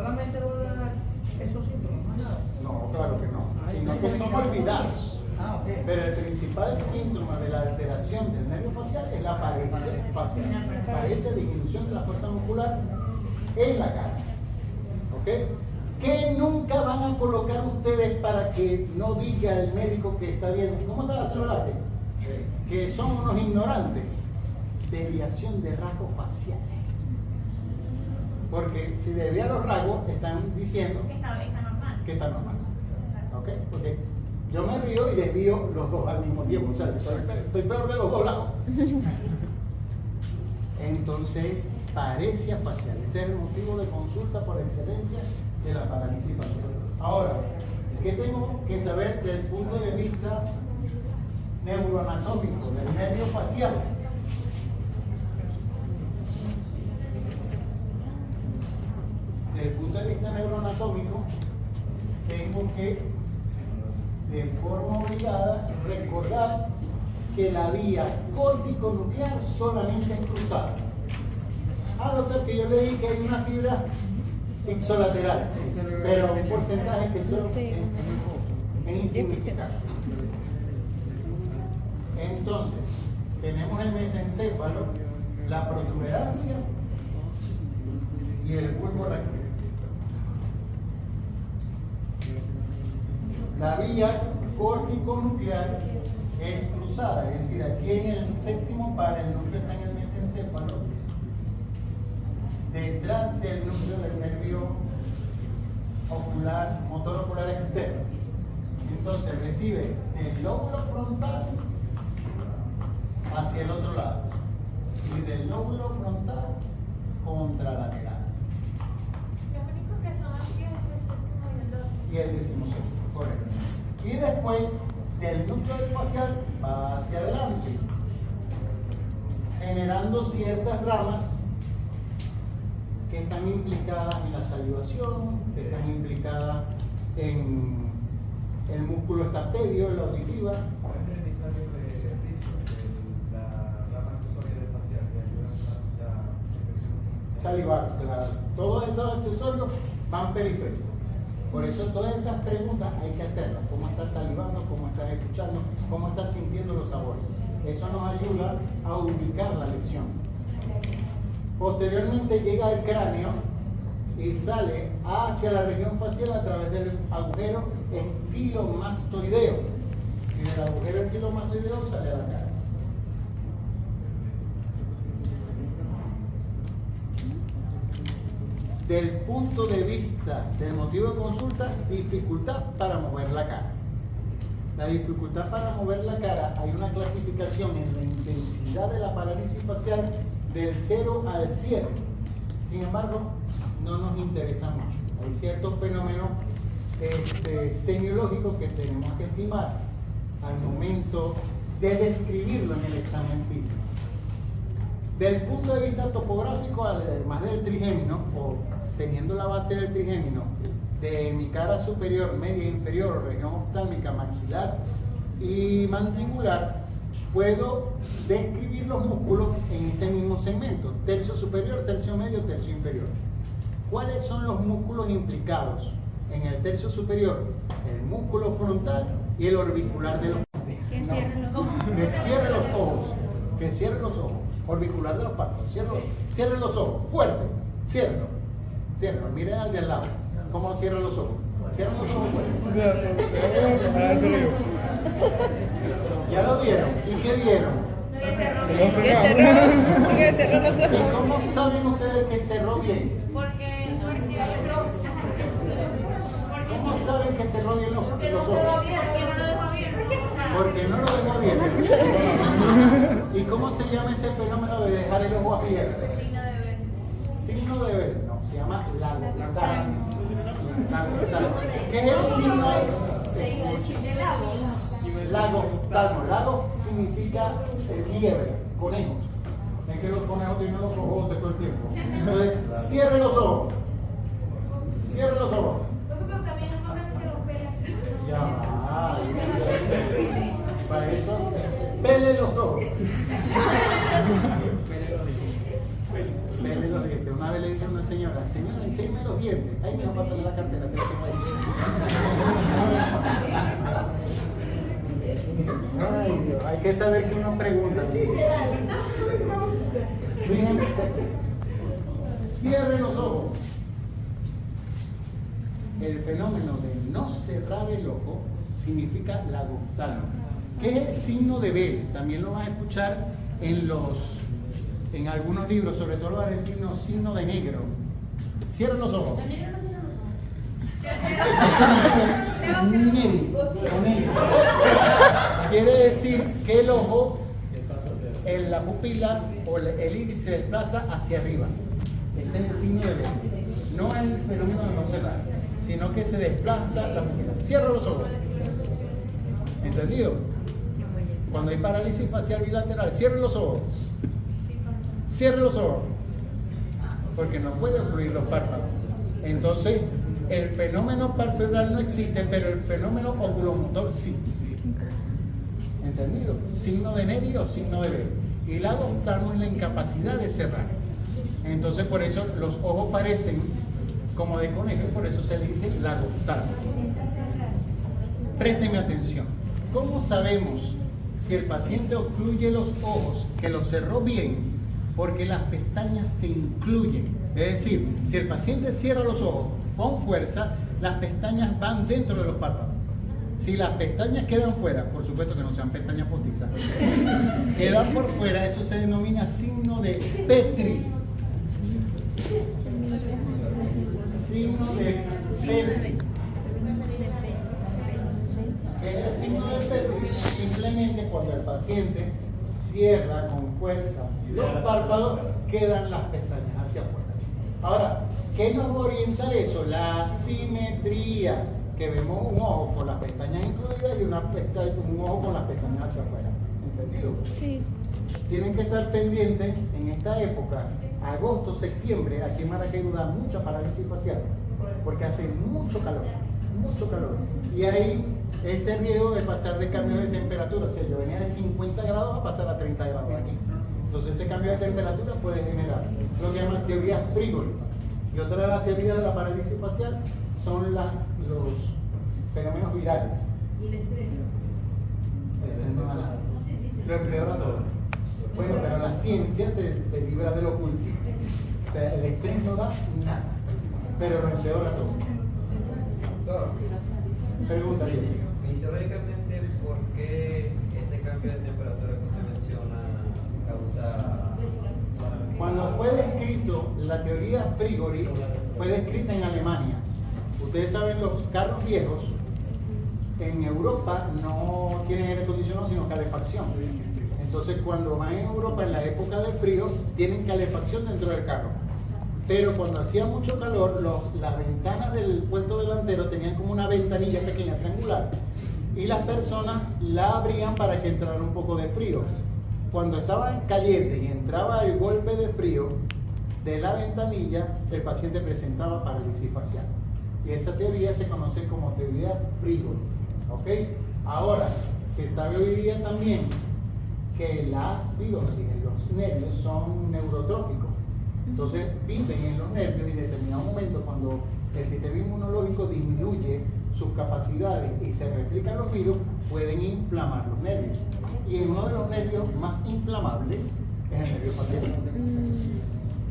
solamente voy a dar esos síntomas, más nada. No, claro que no, sino que son olvidados. Ah, ok. Pero el principal síntoma de la alteración del nervio facial es la paresia facial. Paresia, disminución de la fuerza muscular en la cara. ¿Ok? ¿Qué nunca van a colocar ustedes para que no diga el médico que está viendo? ¿Cómo está la celular? Que son unos ignorantes. Deviación de rasgos faciales. Porque si desvía los rasgos, están diciendo Está normal. que está normal. ¿Ok? Porque yo me río y desvío los dos al mismo tiempo. O sea, estoy peor de los dos lados. Entonces, paresia facial. Ese es el motivo de consulta por excelencia de la parálisis facial. Ahora, ¿qué tengo que saber desde el punto de vista neuroanatómico del nervio facial? anatómico, tengo que, de forma obligada, recordar que la vía córtico-nuclear solamente es cruzada. Doctor, que yo le dije que hay una fibra ipsolaterales, pero un porcentaje que son es insignificante. Entonces, tenemos el mesencéfalo, la protuberancia y el bulbo raquídeo. La vía córtico-nuclear es cruzada, es decir, aquí en el séptimo par, el núcleo está en el mesencéfalo, detrás del núcleo del nervio ocular, motor ocular externo. Entonces recibe del lóbulo frontal hacia el otro lado y del lóbulo frontal contralateral. Lo único que son así es el séptimo y el 12. Y el 17, correcto. Y después del núcleo del facial va hacia adelante, generando ciertas ramas que están implicadas en la salivación, que están implicadas en el músculo estapedio, la auditiva. ¿Cuál es el emisario de risco, la rama accesoria del facial que ayuda a la secreción? Salivar, claro. Todos esos accesorios van periféricos. Por eso todas esas preguntas hay que hacerlas. ¿Cómo estás salivando? ¿Cómo estás escuchando? ¿Cómo estás sintiendo los sabores? Eso nos ayuda a ubicar la lesión. Posteriormente llega al cráneo y sale hacia la región facial a través del agujero estilomastoideo. Y del agujero estilomastoideo sale a la cara. Del punto de vista del motivo de consulta, dificultad para mover la cara. La dificultad para mover la cara, hay una clasificación en la intensidad de la parálisis facial del 0 al 7. Sin embargo, no nos interesa mucho. Hay ciertos fenómenos semiológicos que tenemos que estimar al momento de describirlo en el examen físico. Del punto de vista topográfico, además del trigémino, o teniendo la base del trigémino de mi cara superior, media e inferior, región oftálmica, maxilar y mandibular, puedo describir los músculos en ese mismo segmento, tercio superior, tercio medio, tercio inferior. ¿Cuáles son los músculos implicados en el tercio superior? El músculo frontal y el orbicular de los ojos. Que cierre los ojos, que cierre los ojos. Orbicular de los párpados, cierre los ojos, fuerte, ciérrenlo, miren al de al lado, cómo cierran los ojos, cierren los ojos fuerte. ¿Ya lo vieron? ¿Y qué vieron? Que cerró los ojos. ¿Y cómo saben ustedes que cerró bien? ¿Cómo saben que cerró bien los ojos? Porque no lo dejó bien. ¿Y cómo se llama ese fenómeno de dejar el ojo abierto? Signo de ver. Signo de ver, no, se llama lagostalmo. Lagostalmo. ¿Qué es el signo de lagostalmo? Lago significa liebre, conejo. Es que los conejos tienen los ojos de todo el tiempo. Entonces, cierre los ojos. Cierre los ojos. Ya, para eso, pele los ojos. Pele los dientes. Una vez le dije a una señora, enséñame los dientes. Ahí me va a pasar la cartera. Ay, Dios, hay que saber que uno pregunta. Fíjense, cierre los ojos. El fenómeno de no cerrar el ojo significa lagostalmo, que es el signo de Bell. También lo van a escuchar en algunos libros, sobre todo los argentinos, signo de negro. Cierren los ojos. Los negros no cierran los ojos. Negro. Quiere decir que el ojo, la pupila o el iris se desplaza hacia arriba. Ese es el signo de Bell. No es el fenómeno de no cerrar, sino que se desplaza la pupila. Cierra los ojos. ¿Entendido? Cuando hay parálisis facial bilateral, cierre los ojos. Cierre los ojos. Porque no puede ocurrir los párpados. Entonces, El fenómeno palpebral no existe, pero el fenómeno oculomotor sí. ¿Entendido? Signo de Neri o signo de Bell. Y el lagoftalmo es la incapacidad de cerrar. Entonces, por eso los ojos parecen como de conejo, por eso se le dice lagoftalmo. Présteme atención. ¿Cómo sabemos si el paciente ocluye los ojos, que los cerró bien? Porque las pestañas se incluyen. Es decir, si el paciente cierra los ojos con fuerza, las pestañas van dentro de los párpados. Si las pestañas quedan fuera, por supuesto que no sean pestañas postizas, quedan por fuera, eso se denomina signo de Petri. Signo de Petri. El signo de Petri simplemente cuando el paciente cierra con fuerza los párpados, quedan las pestañas hacia afuera. Ahora, ¿qué nos va a orientar eso? La asimetría, que vemos un ojo con las pestañas incluidas y un ojo con las pestañas hacia afuera. ¿Entendido? Sí. Tienen que estar pendientes en esta época, agosto, septiembre, aquí en Maracaibo da mucha parálisis facial, porque hace mucho calor. Y hay ese riesgo de pasar de cambios de temperatura. O sea, yo venía de 50 grados a pasar a 30 grados aquí. Entonces ese cambio de temperatura puede generar lo que llaman teorías frigólicas. Y otra de las teorías de la parálisis facial son los fenómenos virales. ¿Y el estrés? No da nada. Lo empeora todo. Bueno, pero la ciencia te libra del ocultismo. O sea, el estrés no da nada, pero lo empeora todo. Pregunta, bien. Fisiológicamente, ¿por qué ese cambio de temperatura que usted menciona causa? Cuando fue descrito la teoría Frigori, fue descrita en Alemania. Ustedes saben, los carros viejos en Europa no tienen aire acondicionado, sino calefacción. Entonces, cuando van en Europa en la época del frío, tienen calefacción dentro del carro. Pero cuando hacía mucho calor, las ventanas del puesto delantero tenían como una ventanilla pequeña triangular y las personas la abrían para que entrara un poco de frío. Cuando estaba caliente y entraba el golpe de frío de la ventanilla, el paciente presentaba parálisis facial. Y esa teoría se conoce como teoría Frigori. ¿Ok? Ahora, se sabe hoy día también que las virosis en los nervios son neurotrópicos. Entonces viven en los nervios y en determinado momento, cuando el sistema inmunológico disminuye sus capacidades y se replican los virus, pueden inflamar los nervios. Y uno de los nervios más inflamables es el nervio facial,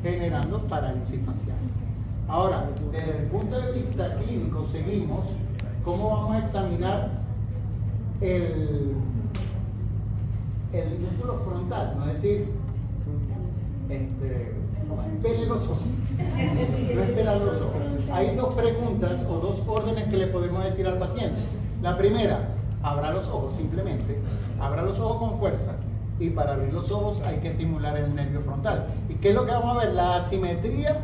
generando parálisis facial. Ahora, desde el punto de vista clínico, seguimos cómo vamos a examinar el músculo frontal, no es decir, pele los ojos, no esperar los ojos. Hay dos preguntas o dos órdenes que le podemos decir al paciente. La primera, abra los ojos simplemente, abra los ojos con fuerza. Y para abrir los ojos hay que estimular el nervio frontal. ¿Y qué es lo que vamos a ver? La asimetría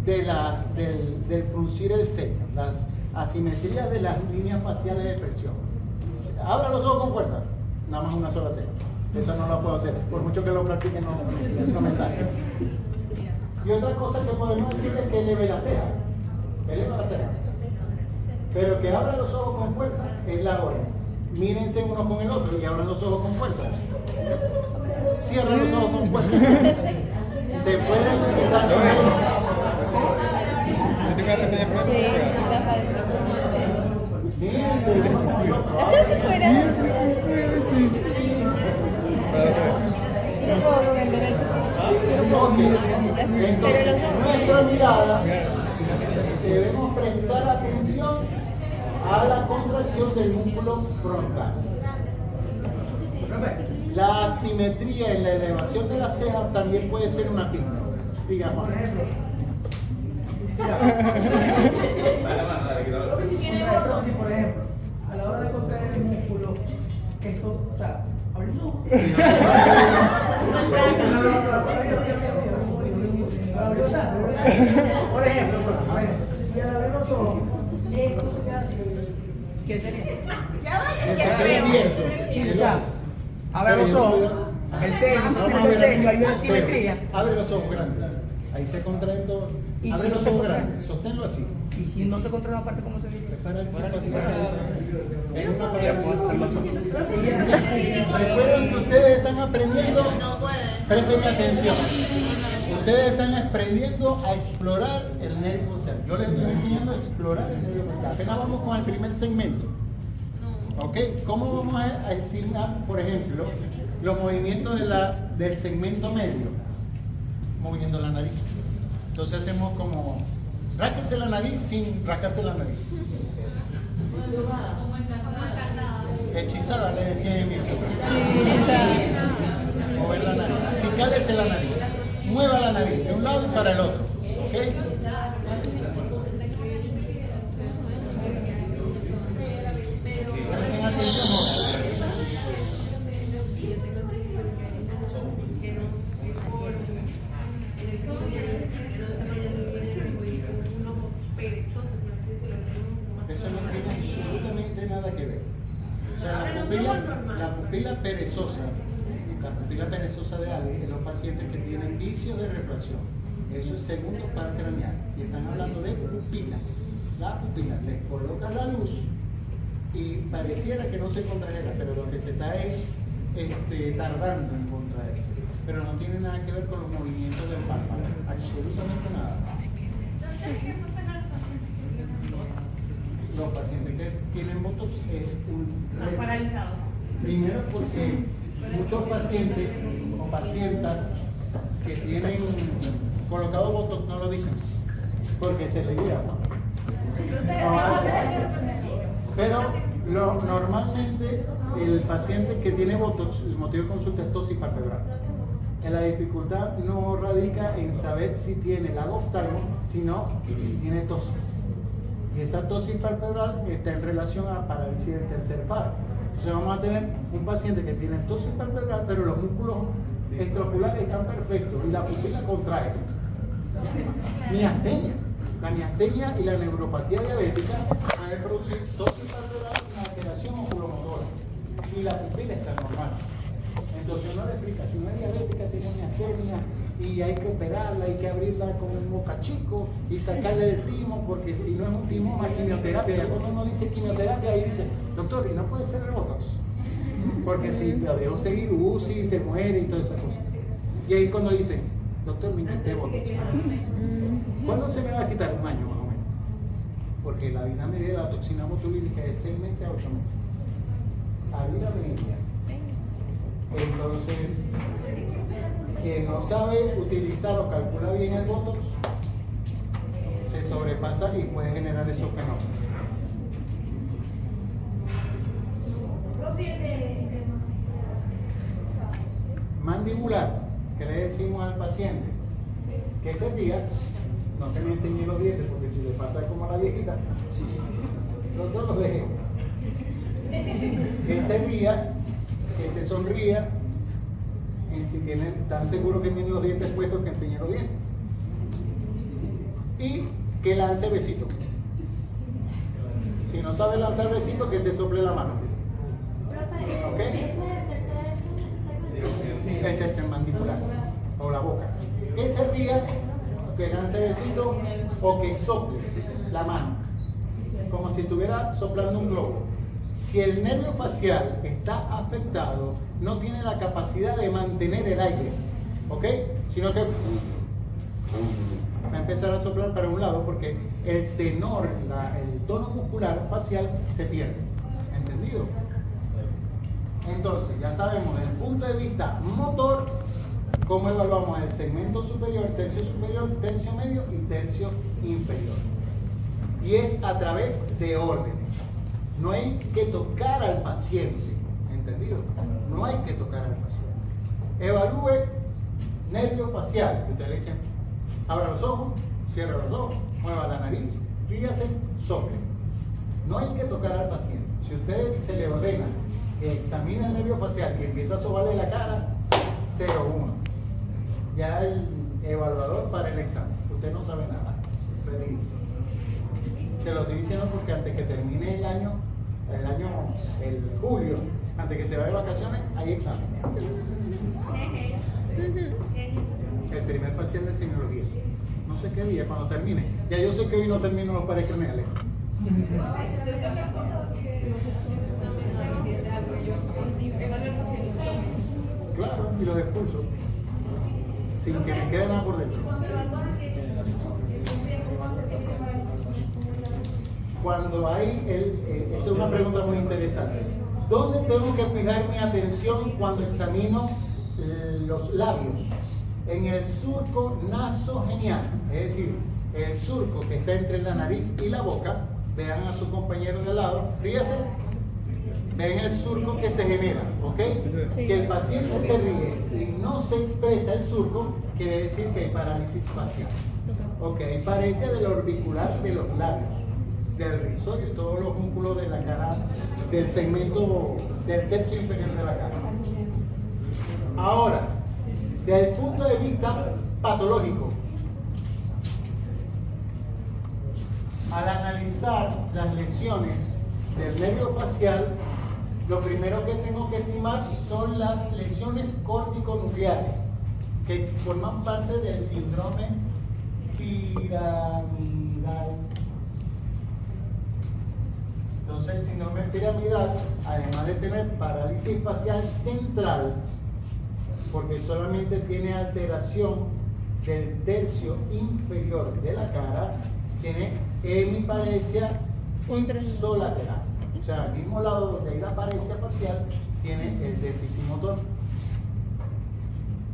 del fruncir el ceño, las asimetrías de las líneas faciales de expresión. Abra los ojos con fuerza, nada más una sola ceja. Eso no lo puedo hacer, por mucho que lo practique no me sale. Y otra cosa que podemos decir es que eleve la ceja, pero que abra los ojos con fuerza es la hora. Mírense uno con el otro y abran los ojos con fuerza. Cierran los ojos con fuerza. Se pueden quitar los dedos. Mírense uno con el otro. Entonces, nuestra mirada debemos prestar atención a la contracción del músculo frontal. La asimetría en la elevación de la ceja también puede ser una pista. Digamos. Por ejemplo, a la hora de contraer el músculo, esto, o sea, abre los ojos. Por ejemplo, a ver, si al abrir los ojos, esto se queda así, ¿qué sería? Que se quede abierto. Sí, o sea, abre los ojos, el ceño, el ceño, hay una simetría. Abre los ojos grandes. Ahí se contraen todos. ¿Y Abre si no los se ojos contraen? grandes, sosténlo así. Y si no se controla la parte, ¿cómo se dice? Parálisis facial. Es una parálisis. Recuerden que ustedes están aprendiendo. Presten atención. Ustedes están aprendiendo a explorar el nervio facial. Yo les estoy enseñando a explorar el nervio facial. Apenas vamos con el primer segmento. ¿Ok? ¿Cómo vamos a estimar, por ejemplo, los movimientos del segmento medio? Moviendo la nariz. Entonces hacemos como, rásquese la nariz sin rascarse la nariz. Hechizada, le decía Emilio. Mover la nariz. Así cálese la nariz. Mueva la nariz de un lado y para el otro. ¿Ok? Presten atención. Eso no tiene absolutamente nada que ver. O sea, la pupila perezosa de Alex en los pacientes que tienen vicios de refracción. Eso es segundo par craneal. Y están hablando de pupila. La pupila, les coloca la luz y pareciera que no se contrajera, pero lo que se está es tardando en contraerse. Pero no tiene nada que ver con los movimientos del párpado. Absolutamente nada. Entonces, ¿qué pasa con los pacientes que tienen botox? Los pacientes que tienen botox es Están paralizados. primero porque muchos pacientes o pacientas que tienen colocado botox no lo dicen porque se le idea, ¿no? Pero normalmente el paciente que tiene botox, el motivo de consulta es tosis palpebral. La dificultad no radica en saber si tiene lagoftalmo, sino si tiene tosis. Y esa tosis palpebral está en relación a parálisis del tercer par. Entonces vamos a tener un paciente que tiene tosis palpebral, pero los músculos extraoculares están perfectos y la pupila contrae. Miastenia. La miastenia y la neuropatía diabética pueden producir tosis palpebral sin alteración oculomotora. Y la pupila está normal. Entonces uno le explica, si no es diabética, tiene miastenia y hay que operarla, hay que abrirla con un boca chico y sacarle el timo, porque si no es un timo, más quimioterapia. Y cuando uno dice quimioterapia, ahí dice, doctor, ¿y no puede ser el botox? Porque si la dejo seguir, UCI, se muere y todas esas cosas. Y ahí cuando dicen, doctor, me inyecté botox. ¿Cuándo se me va a quitar? Un año más o menos. Porque la vida media de la toxina botulínica es 6 meses a 8 meses. A vida media. Entonces, quien no sabe utilizar o calcula bien el botox, se sobrepasa y puede generar esos fenómenos. Mandibular, que le decimos al paciente que ese día no te me enseñe los dientes, porque si le pasa como a la viejita, nosotros los dejemos. Que ese día, que se sonría, y si tienen, tan seguro que tienen los dientes puestos, que enseñe los dientes. Y que lance besito. Si no sabe lanzar besito, que se sople la mano. ¿Ok? El tercer mandibular, o la boca. ¿Qué servía? Que lance besito o que sople la mano, como si estuviera soplando un globo. Si el nervio facial está afectado, no tiene la capacidad de mantener el aire, ¿ok? Sino que va a empezar a soplar para un lado porque el tenor, el tono muscular facial se pierde. ¿Entendido? Entonces, ya sabemos desde el punto de vista motor cómo evaluamos el segmento superior, tercio medio y tercio inferior. Y es a través de órdenes. No hay que tocar al paciente, ¿entendido? No hay que tocar al paciente. Evalúe nervio facial. Ustedes le dicen, abra los ojos, cierra los ojos, mueva la nariz, ríase, sople. No hay que tocar al paciente. Si usted se le ordena que examine el nervio facial y empieza a sobarle la cara, 0-1. Ya el evaluador para el examen. Usted no sabe nada. Retírese. Te lo estoy diciendo porque antes que termine el julio, antes que se vaya de vacaciones, hay examen. el primer parcial de semiología. No sé qué día, cuando termine. Ya yo sé que hoy no termino los pares craneales. Claro, y los expulso. Sin que me quede nada por dentro. Cuando hay esa es una pregunta muy interesante. ¿Dónde tengo que fijar mi atención cuando examino los labios? En el surco nasogeniano, es decir, el surco que está entre la nariz y la boca. Vean a su compañero de al lado, ríase. Ven el surco que se genera, ¿ok? Si el paciente se ríe y no se expresa el surco, quiere decir que hay parálisis facial. Ok, parece del orbicular de los labios, del rizorio y todos los músculos de la cara, del segmento del tercio inferior de la cara. Ahora, desde el punto de vista patológico, al analizar las lesiones del nervio facial, lo primero que tengo que estimar son las lesiones córtico-nucleares, que forman parte del síndrome piramidal. Entonces, el síndrome piramidal, además de tener parálisis facial central, porque solamente tiene alteración del tercio inferior de la cara, tiene hemiparesia ipsolateral. O sea, al mismo lado donde hay la paresia facial, tiene el déficit motor.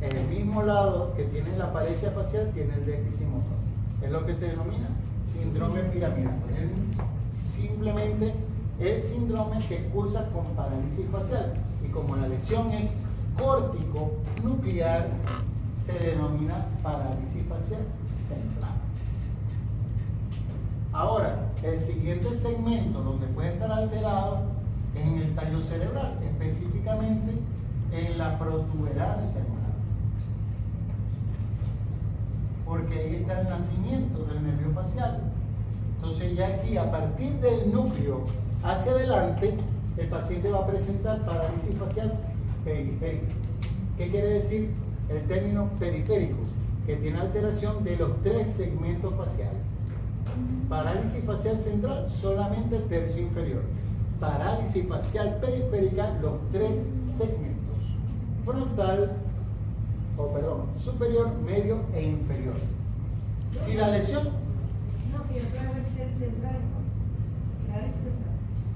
En el mismo lado que tiene la paresia facial, tiene el déficit motor. Es lo que se denomina síndrome piramidal. Simplemente el síndrome que cursa con parálisis facial. Y como la lesión es córtico-nuclear, se denomina parálisis facial central. Ahora, el siguiente segmento donde puede estar alterado es en el tallo cerebral, específicamente en la protuberancia molar. Porque ahí está el nacimiento del nervio facial. Entonces ya aquí, a partir del núcleo hacia adelante, el paciente va a presentar parálisis facial periférica. ¿Qué quiere decir el término periférico? Que tiene alteración de los tres segmentos faciales. Parálisis facial central, solamente el tercio inferior. Parálisis facial periférica, los tres segmentos. Frontal, superior, medio e inferior. Si la lesión...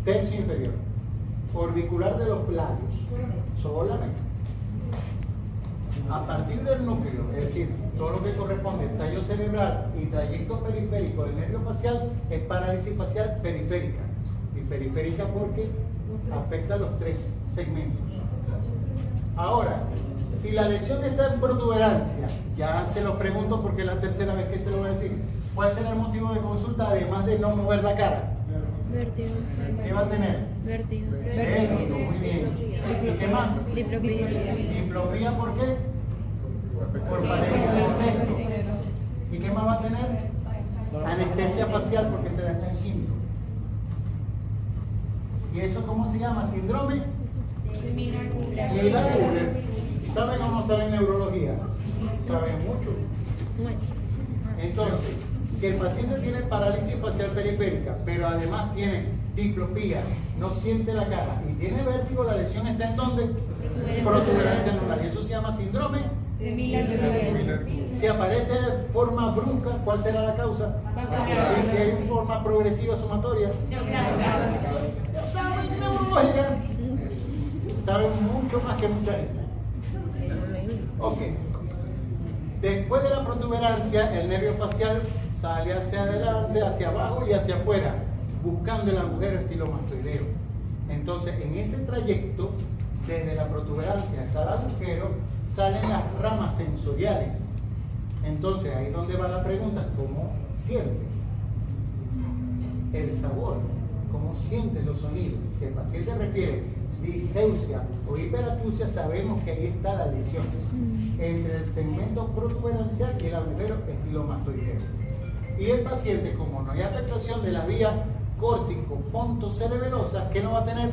Tercio inferior. Orbicular de los labios. Solamente. A partir del núcleo, es decir, todo lo que corresponde al tallo cerebral y trayecto periférico del nervio facial es parálisis facial periférica. Y periférica porque afecta a los tres segmentos. Ahora, si la lesión está en protuberancia, ya se lo pregunto porque es la tercera vez que se lo voy a decir. ¿Cuál será el motivo de consulta además de no mover la cara? Vértigo. ¿Qué va a tener? Vértigo. Vértigo, muy bien. ¿Y qué más? Diplopía. Diplopía, ¿por qué? Por parencia del sexto. ¿Y qué más va a tener? Anestesia facial porque se da en quinto. ¿Y eso cómo se llama? Síndrome Miller-Guller. ¿Saben o no saben neurología? Saben mucho. Entonces, si el paciente tiene parálisis facial periférica, pero además tiene diplopía, no siente la cara y tiene vértigo, la lesión está en ¿dónde? Protuberancia anular. Y eso se llama síndrome Miller-Guller. Si aparece de forma brusca, ¿cuál será la causa? Y si hay forma progresiva sumatoria. Ya saben neurología. Saben mucho más que mucha gente. Ok. Después de la protuberancia, el nervio facial sale hacia adelante, hacia abajo y hacia afuera, buscando el agujero estilomastoideo. Entonces, en ese trayecto, desde la protuberancia hasta el agujero, salen las ramas sensoriales. Entonces, ahí es donde va la pregunta: ¿cómo sientes el sabor? ¿Cómo sientes los sonidos? Si el paciente refiere digeusia o hiperacusia, sabemos que ahí está la lesión entre el segmento protuberancial y el agujero estilomastoideo. Y el paciente, como no hay afectación de la vía córtico-pontocerebelosa, ¿qué no va a tener?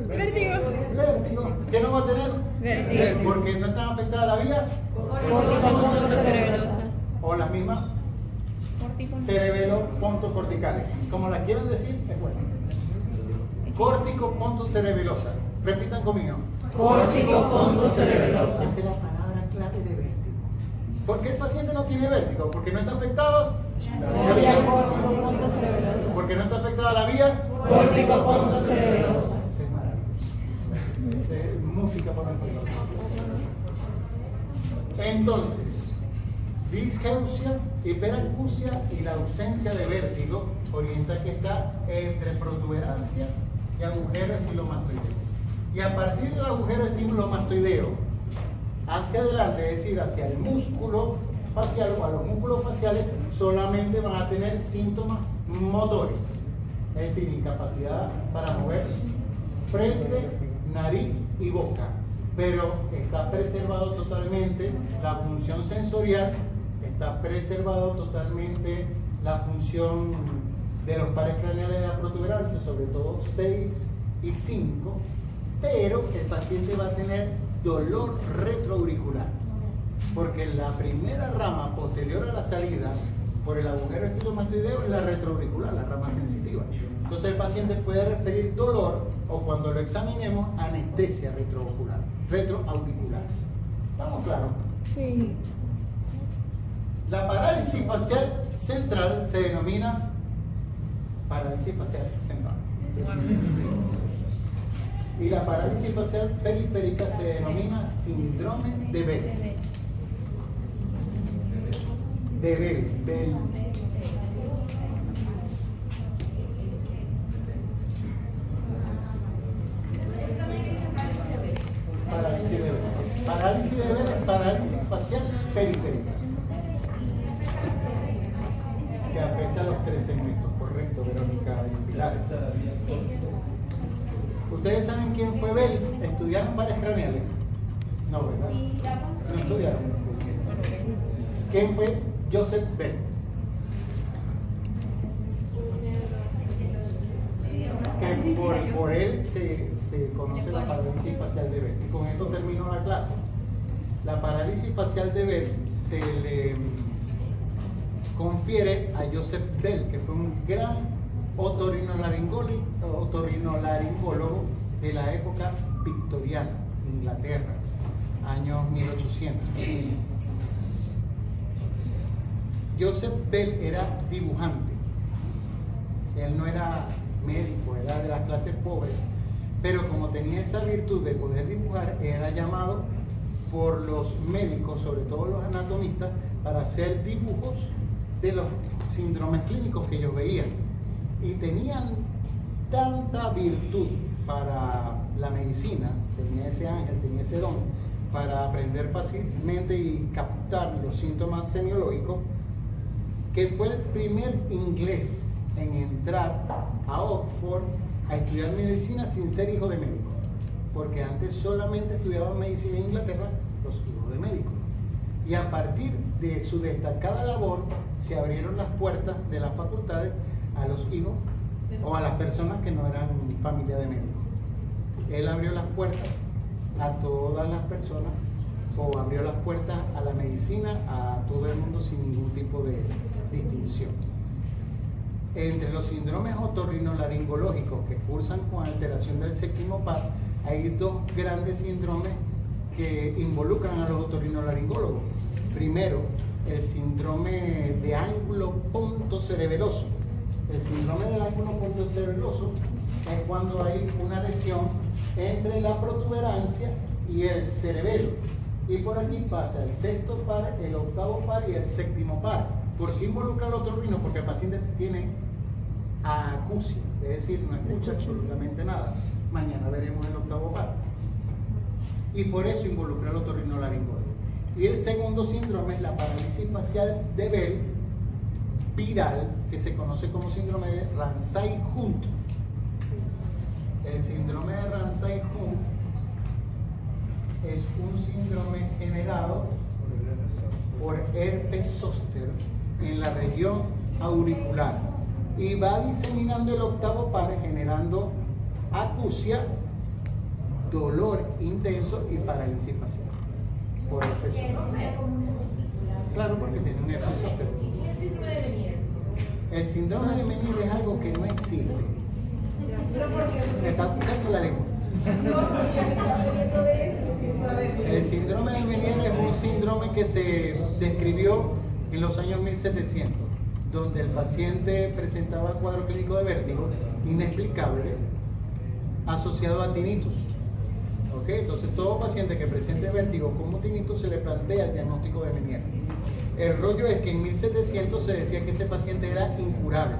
Vértigo. Vértigo. ¿Qué no va a tener? Vértigo. Porque no están afectadas la vía Cortico-cerebelosa. o las mismas cerebelo-pontocorticales. Como la quieran decir, es bueno. Córtico-pontocerebelosa. Repitan conmigo. Córtico-pontocerebelosa. Esa es la palabra clave de vértigo. ¿Por qué el paciente no tiene vértigo? Porque no está afectado la vía. Córtico-pontocerebelosa. Porque no está afectada la vía. Córtico-pontocerebelosa. Es maravilloso. Es música para el país. Entonces, disgeusia, hiperacusia y la ausencia de vértigo orienta que está entre protuberancia y agujero estilomastoideo. Y a partir del agujero estilomastoideo hacia adelante, es decir, hacia el músculo facial o a los músculos faciales, solamente van a tener síntomas motores, es decir, incapacidad para mover frente, nariz y boca. Pero está preservado totalmente la función sensorial, está preservado totalmente la función de los pares craneales de la protuberancia, sobre todo 6 y 5, pero el paciente va a tener dolor retroauricular, porque la primera rama posterior a la salida por el agujero estilomastoideo es la retroauricular, la rama sensitiva. Entonces el paciente puede referir dolor o cuando lo examinemos anestesia retroauricular. ¿Estamos claros? Sí. La parálisis facial central se denomina parálisis facial central. Y la parálisis facial periférica se denomina síndrome de Bell. De Bell. Parálisis de Bell. Parálisis de Bell es parálisis facial periférica. Que afecta a los 3 segmentos, correcto, Verónica y Pilar. ¿Ustedes saben quién fue Bell? ¿Estudiaron pares craneales? No, ¿verdad? No estudiaron. ¿Quién fue Joseph Bell? Que por él se conoce la parálisis facial de Bell. Y con esto termino la clase. La parálisis facial de Bell se le confiere a Joseph Bell, que fue un gran otorrinolaringólogo de la época victoriana, Inglaterra, años 1800. Joseph Bell era dibujante. Él no era médico, era de las clases pobres, pero como tenía esa virtud de poder dibujar, era llamado por los médicos, sobre todo los anatomistas, para hacer dibujos de los síndromes clínicos que ellos veían. Y tenían tanta virtud para la medicina, tenía ese ángel, tenía ese don, para aprender fácilmente y captar los síntomas semiológicos, que fue el primer inglés en entrar a Oxford a estudiar medicina sin ser hijo de médico, porque antes solamente estudiaban medicina en Inglaterra los hijos de médicos. Y a partir de su destacada labor se abrieron las puertas de las facultades a los hijos o a las personas que no eran familia de médicos. Él abrió las puertas a todas las personas, o abrió las puertas a la medicina a todo el mundo sin ningún tipo de distinción. Entre los síndromes otorrinolaringológicos que cursan con alteración del séptimo par, hay 2 grandes síndromes que involucran a los otorrinolaringólogos. Primero, el síndrome de ángulo pontocerebeloso. El síndrome del ángulo pontocerebeloso es cuando hay una lesión entre la protuberancia y el cerebelo. Y por aquí pasa el 6º par, el 8º par y el 7º par. ¿Por qué involucra el otorrino? Porque el paciente tiene acusia, es decir, no escucha absolutamente nada. Mañana veremos el 8º par. Y por eso involucra el otorrinolaringólogo. Y el segundo síndrome es la parálisis facial de Bell viral, que se conoce como síndrome de Ramsay-Hunt. El síndrome de Ramsay-Hunt es un síndrome generado por herpes zóster en la región auricular y va diseminando el 8º par, generando acusia, dolor intenso y parálisis facial. Por expresión. Claro, porque tiene un efecto. ¿El síndrome de Meniere? El síndrome de Meniere es algo que no existe. ¿Pero por qué? Me está buscando la lengua. No, porque estaba leyendo de eso, que se va a ver. El síndrome de Meniere es un síndrome que se describió en los años 1700, donde el paciente presentaba cuadro clínico de vértigo inexplicable asociado a tinnitus. ¿Ok? Entonces, todo paciente que presente vértigo como tinnitus se le plantea el diagnóstico de Meniere. El rollo es que en 1700 se decía que ese paciente era incurable.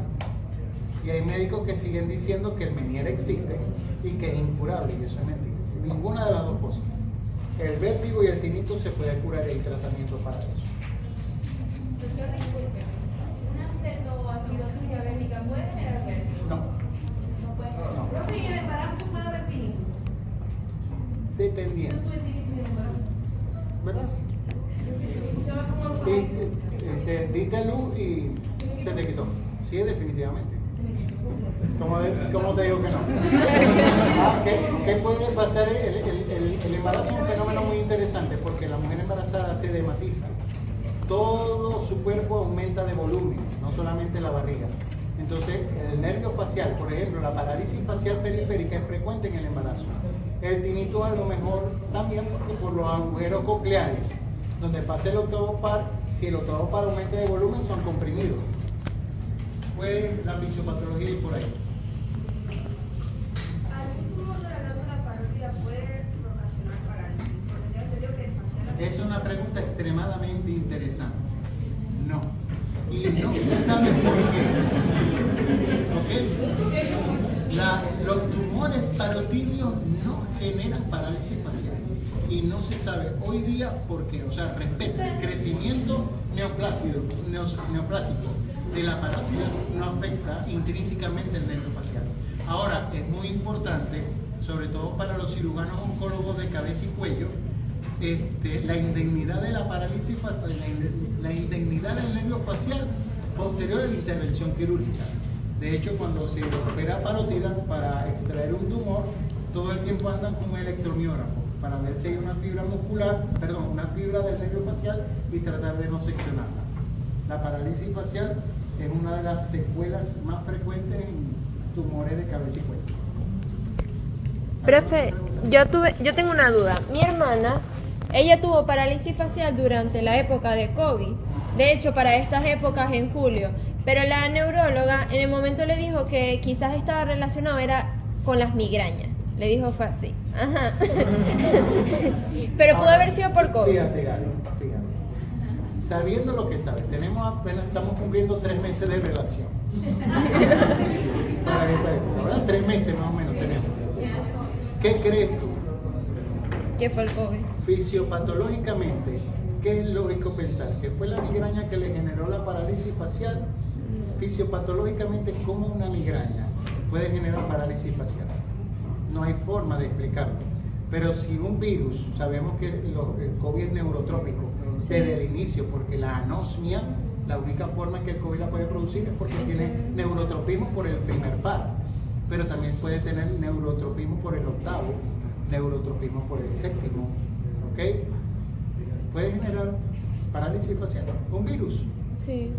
Y hay médicos que siguen diciendo que el Meniere existe y que es incurable, y eso es mentira. Ninguna de las dos cosas. El vértigo y el tinnitus se puede curar y hay tratamiento para eso. Doctor, disculpe, ¿una cetoacidosis diabética puede generar vértigo? No, No puede. no. Profe, ¿y el embarazo se puede haber tinnitus? Dependiendo, ¿Usted puede tinnitus en el embarazo? ¿verdad? Escuchaba como... Diste luz y se te quitó. Sí, definitivamente. ¿Cómo te digo que no? ¿Qué puede pasar? El embarazo es un fenómeno muy interesante porque la mujer embarazada se dematiza. Todo su cuerpo aumenta de volumen, no solamente la barriga. Entonces, el nervio facial, por ejemplo, la parálisis facial periférica es frecuente en el embarazo. El tinnitus a lo mejor también porque por los agujeros cocleares, donde pasa el octavo par, si el octavo par aumenta de volumen, son comprimidos. Puede la fisiopatología ir por ahí. ¿Algún tumor de la glándula parótida puede ocasionar parálisis? Porque tengo entendido que el facial... Es una pregunta extremadamente interesante. No. Y no se sabe por qué. ¿Ok? Los tumores parotidios no generan parálisis facial. Y no se sabe hoy día por qué. O sea, respecto al crecimiento neoplásico de la parótida no afecta intrínsecamente el nervio facial. Ahora, es muy importante, sobre todo para los cirujanos oncólogos de cabeza y cuello, la indemnidad de la parálisis facial, la indemnidad del nervio facial posterior a la intervención quirúrgica. De hecho, cuando se opera parótida para extraer un tumor, todo el tiempo andan con un electromiógrafo para ver si hay una fibra una fibra del nervio facial y tratar de no seccionarla. La parálisis facial es una de las secuelas más frecuentes en tumores de cabeza y cuello. Profe, yo tengo una duda. Mi hermana, ella tuvo parálisis facial durante la época de COVID. De hecho, para estas épocas en julio. Pero la neuróloga en el momento le dijo que quizás estaba relacionado era con las migrañas. Le dijo fue así. Ajá. Pero pudo haber sido por COVID. Fíjate, Galo, fíjate. Sabiendo lo que sabes, estamos cumpliendo 3 meses de relación. Para esta época, ¿verdad? 3 meses más o menos tenemos. ¿Qué crees tú? ¿Qué fue el COVID? Fisiopatológicamente, ¿qué es lógico pensar? ¿Que fue la migraña que le generó la parálisis facial? Fisiopatológicamente, ¿cómo una migraña puede generar parálisis facial? No hay forma de explicarlo. Pero si un virus, sabemos que el COVID es neurotrópico desde el inicio, porque la anosmia, la única forma que el COVID la puede producir es porque tiene neurotropismo por el primer par, pero también puede tener neurotropismo por el octavo, neurotropismo por el séptimo, ¿ok? Puede generar parálisis facial, un virus. Sí.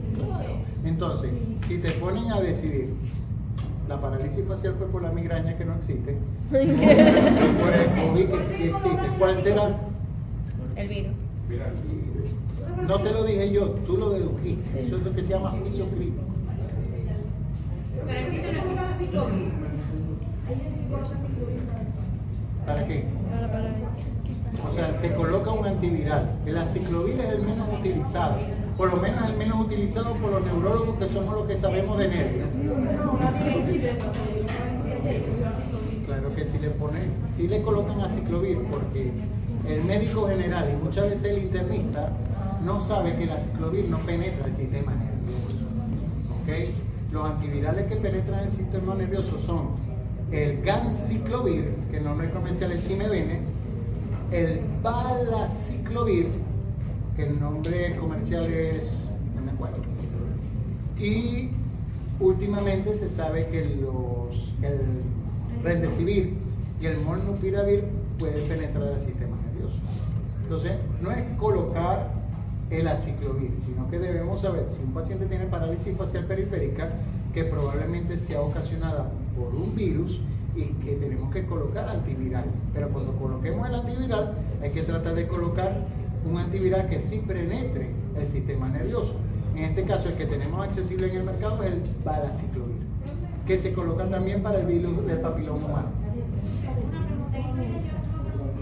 Entonces, si te ponen a decidir, la parálisis facial fue por la migraña que no existe, por el COVID que sí existe, ¿cuál será? El virus. No te lo dije yo, tú lo dedujiste. Eso es lo que se llama juicio crítico. Pero existe una forma de ciclovir. Hay gente que coloca ciclovir. ¿Para qué? Para la parálisis. O sea, se coloca un antiviral. El aciclovir es el menos utilizado. Por lo menos el menos utilizado por los neurólogos, que somos los que sabemos de nervios. Claro que sí le colocan aciclovir, porque el médico general y muchas veces el internista no sabe que el aciclovir no penetra el sistema nervioso. ¿Okay? Los antivirales que penetran el sistema nervioso son el ganciclovir, que el nombre comercial es Cimebene, el valaciclovir, que el nombre comercial es, no me acuerdo, y últimamente se sabe que Remdesivir y el molnupiravir puede penetrar el sistema nervioso. Entonces, no es colocar el aciclovir, sino que debemos saber si un paciente tiene parálisis facial periférica, que probablemente sea ocasionada por un virus y que tenemos que colocar antiviral. Pero cuando coloquemos el antiviral, hay que tratar de colocar un antiviral que sí penetre el sistema nervioso. En este caso, el que tenemos accesible en el mercado es el valaciclovir, que se coloca también para el virus del papiloma humano. Una pregunta, yo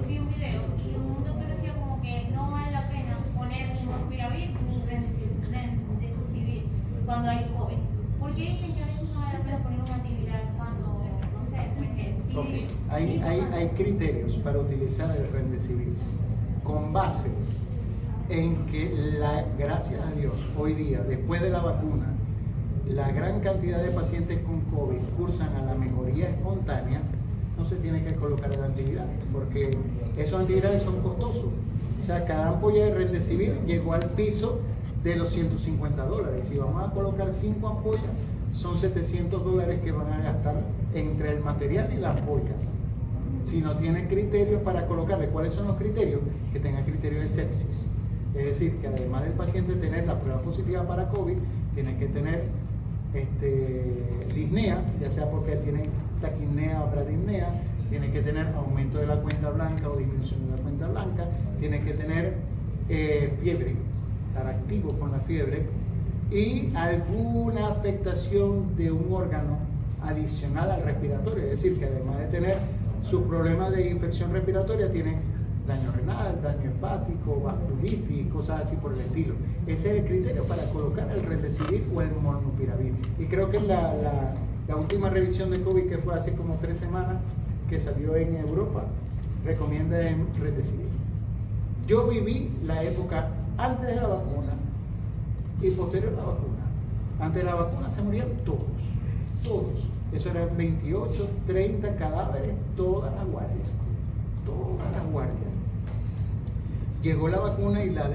vi un video y un doctor decía como que no vale la pena poner ni molnupiravir ni remdesivir cuando hay COVID. ¿Por qué dicen que a veces no vale la pena poner un antiviral cuando, no sé, porque sí? Okay. Hay criterios para utilizar el remdesivir con base en que, gracias a Dios, hoy día, después de la vacuna, la gran cantidad de pacientes con COVID cursan a la mejoría espontánea. No se tiene que colocar el antiviral, porque esos antivirales son costosos. O sea, cada ampolla de remdesivir llegó al piso de los $150. Si vamos a colocar 5 ampollas, son $700 que van a gastar entre el material y la ampolla. Si no tiene criterios para colocarle, ¿cuáles son los criterios? Que tenga criterios de sepsis. Es decir, que además del paciente tener la prueba positiva para COVID, tiene que tener disnea, ya sea porque tiene taquipnea o bradipnea, tiene que tener aumento de la cuenta blanca o disminución de la cuenta blanca, tiene que tener fiebre, estar activo con la fiebre, y alguna afectación de un órgano adicional al respiratorio, es decir, que además de tener sus problemas de infección respiratoria, tiene daño renal, daño hepático, vasculitis, cosas así por el estilo. Ese es el criterio para colocar el remdesivir o el molnupiravir. Y creo que la última revisión de COVID, que fue hace como 3 semanas, que salió en Europa, recomienda el remdesivir. Yo viví la época antes de la vacuna y posterior a la vacuna. Antes de la vacuna se morían todos. Eso eran 28, 30 cadáveres, todas las guardias. Llegó la vacuna y la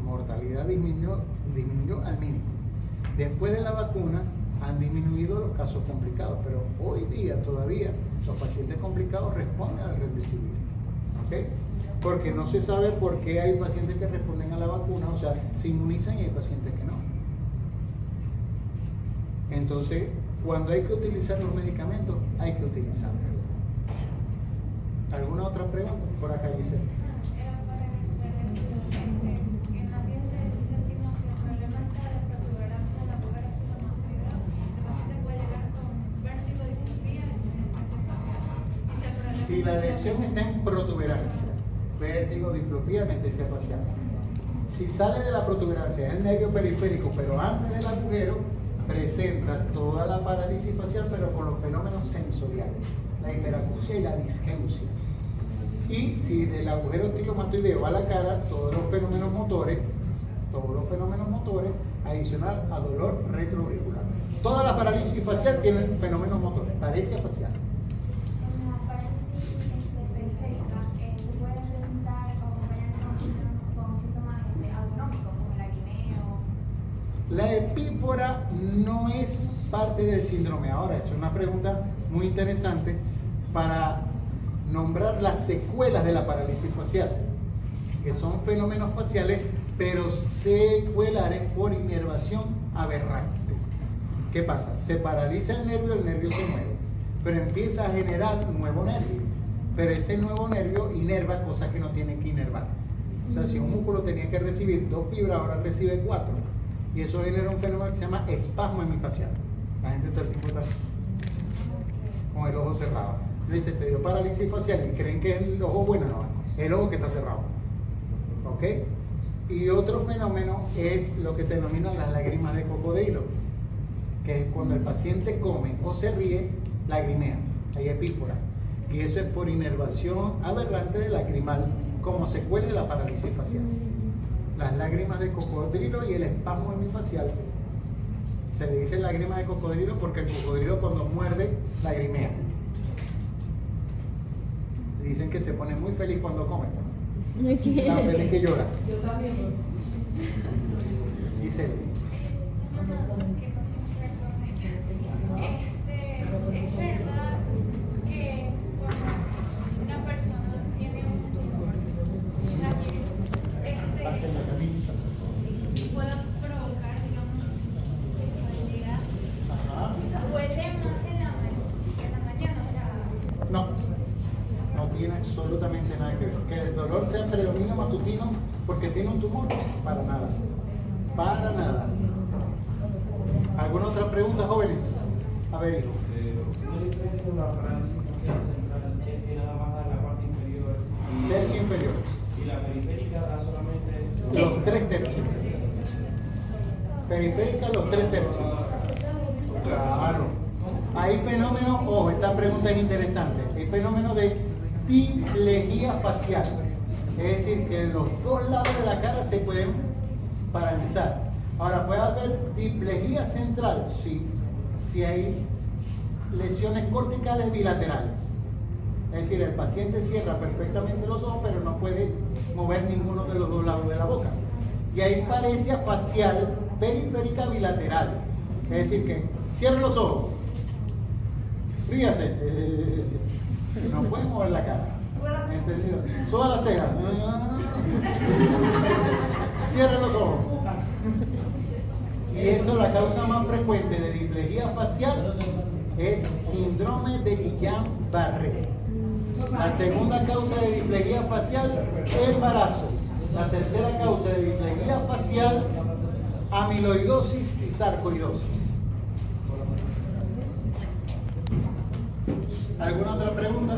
mortalidad disminuyó al mínimo. Después de la vacuna han disminuido los casos complicados, pero hoy día todavía los pacientes complicados responden al remdesivir. ¿Okay? Porque no se sabe por qué hay pacientes que responden a la vacuna, o sea, se inmunizan y hay pacientes que no. Entonces, cuando hay que utilizar los medicamentos, hay que utilizarlos. ¿Alguna otra pregunta? Por acá, Giselle. Era para en la piel del séptimo, si el problema está de protuberancia de la pulgar estilomatoidea, el paciente puede llegar con vértigo, disnea y anestesia facial. Si la lesión está en protuberancia, vértigo, diplopía, anestesia facial. Si sale de la protuberancia, es el nervio periférico, pero antes del agujero, presenta toda la parálisis facial, pero con los fenómenos sensoriales, la hiperacusia y la disgeusia. Y si del agujero estilomatoideo va a la cara, todos los fenómenos motores, adicional a dolor retroauricular. Toda la parálisis facial tiene fenómenos motores, paresia facial. En la parálisis periférica se puede presentar con síntomas autonómicos como el lagrimeo. La epífora no es parte del síndrome. Ahora, he hecho una pregunta muy interesante para nombrar las secuelas de la parálisis facial, que son fenómenos faciales, pero secuelares por inervación aberrante. ¿Qué pasa? Se paraliza el nervio se mueve, pero empieza a generar un nuevo nervio, pero ese nuevo nervio inerva cosas que no tiene que inervar. O sea, si un músculo tenía que recibir 2 fibras, ahora recibe 4, y eso genera un fenómeno que se llama espasmo hemifacial. La gente todo el tiempo está con el ojo cerrado. Le dice, te dio parálisis facial y creen que es el ojo bueno, no, el ojo que está cerrado. ¿Ok? Y otro fenómeno es lo que se denomina las lágrimas de cocodrilo, que es cuando el paciente come o se ríe, lagrimea, hay epífora. Y eso es por inervación aberrante de lacrimal, como secuela de la parálisis facial. Las lágrimas de cocodrilo y el espasmo hemifacial. Se le dice lágrima de cocodrilo porque el cocodrilo cuando muerde, lagrimea. Dicen que se pone muy feliz cuando come. Tan feliz que llora. Yo también. Dice. Es verdad absolutamente nada que ver. Que el dolor sea predominio matutino porque tiene un tumor, para nada. Para nada. ¿Alguna otra pregunta, jóvenes? A ver, hijo. ¿Una diferencia de la parálisis facial central que nada más da la parte inferior? Tercio inferior. Y la periférica da solamente Los 3 tercios. Periférica, los 3 tercios. Claro. Hay fenómenos, ojo, esta pregunta es interesante. Hay fenómenos de diplegia facial. Es decir, que los dos lados de la cara se pueden paralizar. Ahora, ¿puede haber diplegia central? Sí. Si hay lesiones corticales bilaterales. Es decir, el paciente cierra perfectamente los ojos, pero no puede mover ninguno de los dos lados de la boca. Y hay paresia facial periférica bilateral. Es decir, que cierre los ojos, ríase, no puede mover la cara. ¿Entendido? Suba la ceja. Cierre los ojos. Y eso, la causa más frecuente de diplegia facial es síndrome de Guillain-Barré. La segunda causa de diplegia facial, embarazo. La tercera causa de diplegia facial, amiloidosis y sarcoidosis. ¿Alguna otra pregunta?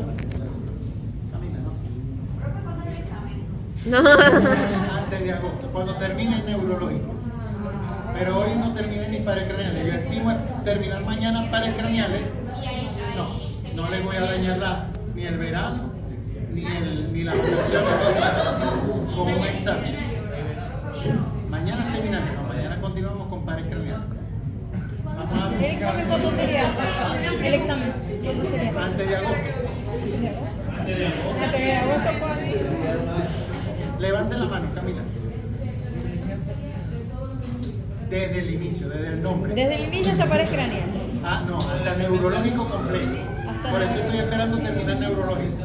Camina, ¿no? Profe, ¿cuándo es el examen? Antes de agosto, cuando termine el neurológico. Pero hoy no terminé ni pares craneales. Yo estimo terminar mañana pares craneales. No les voy a dañar ni el verano, ni las vacaciones con un examen. Mañana seminario, no, mañana continuamos con pares craneales. ¿El examen cuándo sería? ¿El examen cuándo sería? Antes de agosto. Antes de agosto, ¿cuándo? Levanten la mano, Camila. Desde el inicio, desde el nombre. Desde el inicio hasta pares craneales. Ah, no, hasta neurológico completo. Por eso estoy esperando terminar neurológico.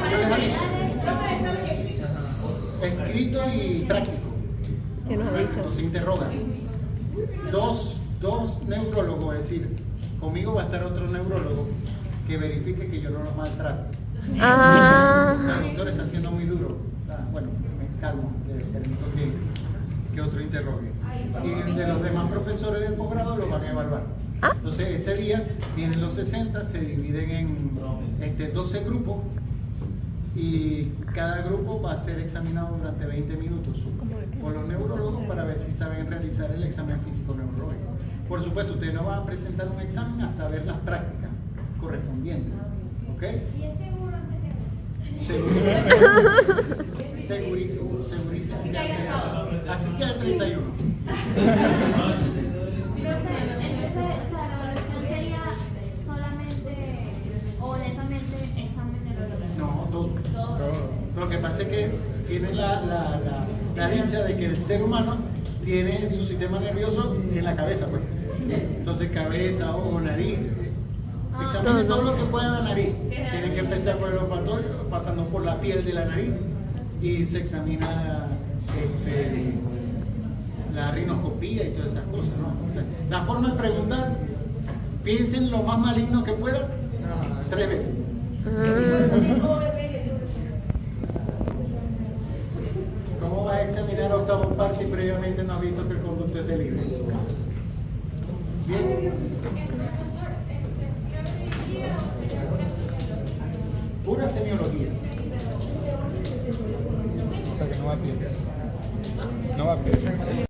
Yo les aviso. Escrito y práctico. Que nos avisan. Entonces interrogan. Dos neurólogos, es decir, conmigo va a estar otro neurólogo que verifique que yo no los maltrato. Ah. O sea, el doctor está siendo muy duro. Bueno, me calmo, le permito que otro interrogue. Y de los demás profesores del posgrado lo van a evaluar. Entonces ese día vienen los 60, se dividen en 12 grupos y cada grupo va a ser examinado durante 20 minutos por los neurólogos para ver si saben realizar el examen físico neurológico. Por supuesto, ustedes no van a presentar un examen hasta ver las prácticas correspondientes. ¿Ok? ¿Y es seguro antes de Segurísimo. Segurísimo. Así sea el 31. Entonces, la evaluación sería solamente o netamente examen neurológico. No, todo. Lo que pasa es que tiene la dicha de que el ser humano tiene su sistema nervioso en la cabeza, pues. Entonces, cabeza, ojo, nariz. Examine todo lo que pueda la nariz. Tienen que empezar por el olfatorio, pasando por la piel de la nariz y se examina la rinoscopía y todas esas cosas, ¿no? La forma de preguntar, piensen lo más maligno que puedan 3 veces. ¿Cómo vas a examinar octavo par si previamente no has visto que el conducto es de libre? Bien. Pura semiología. O sea que no va a pie. No va a pie.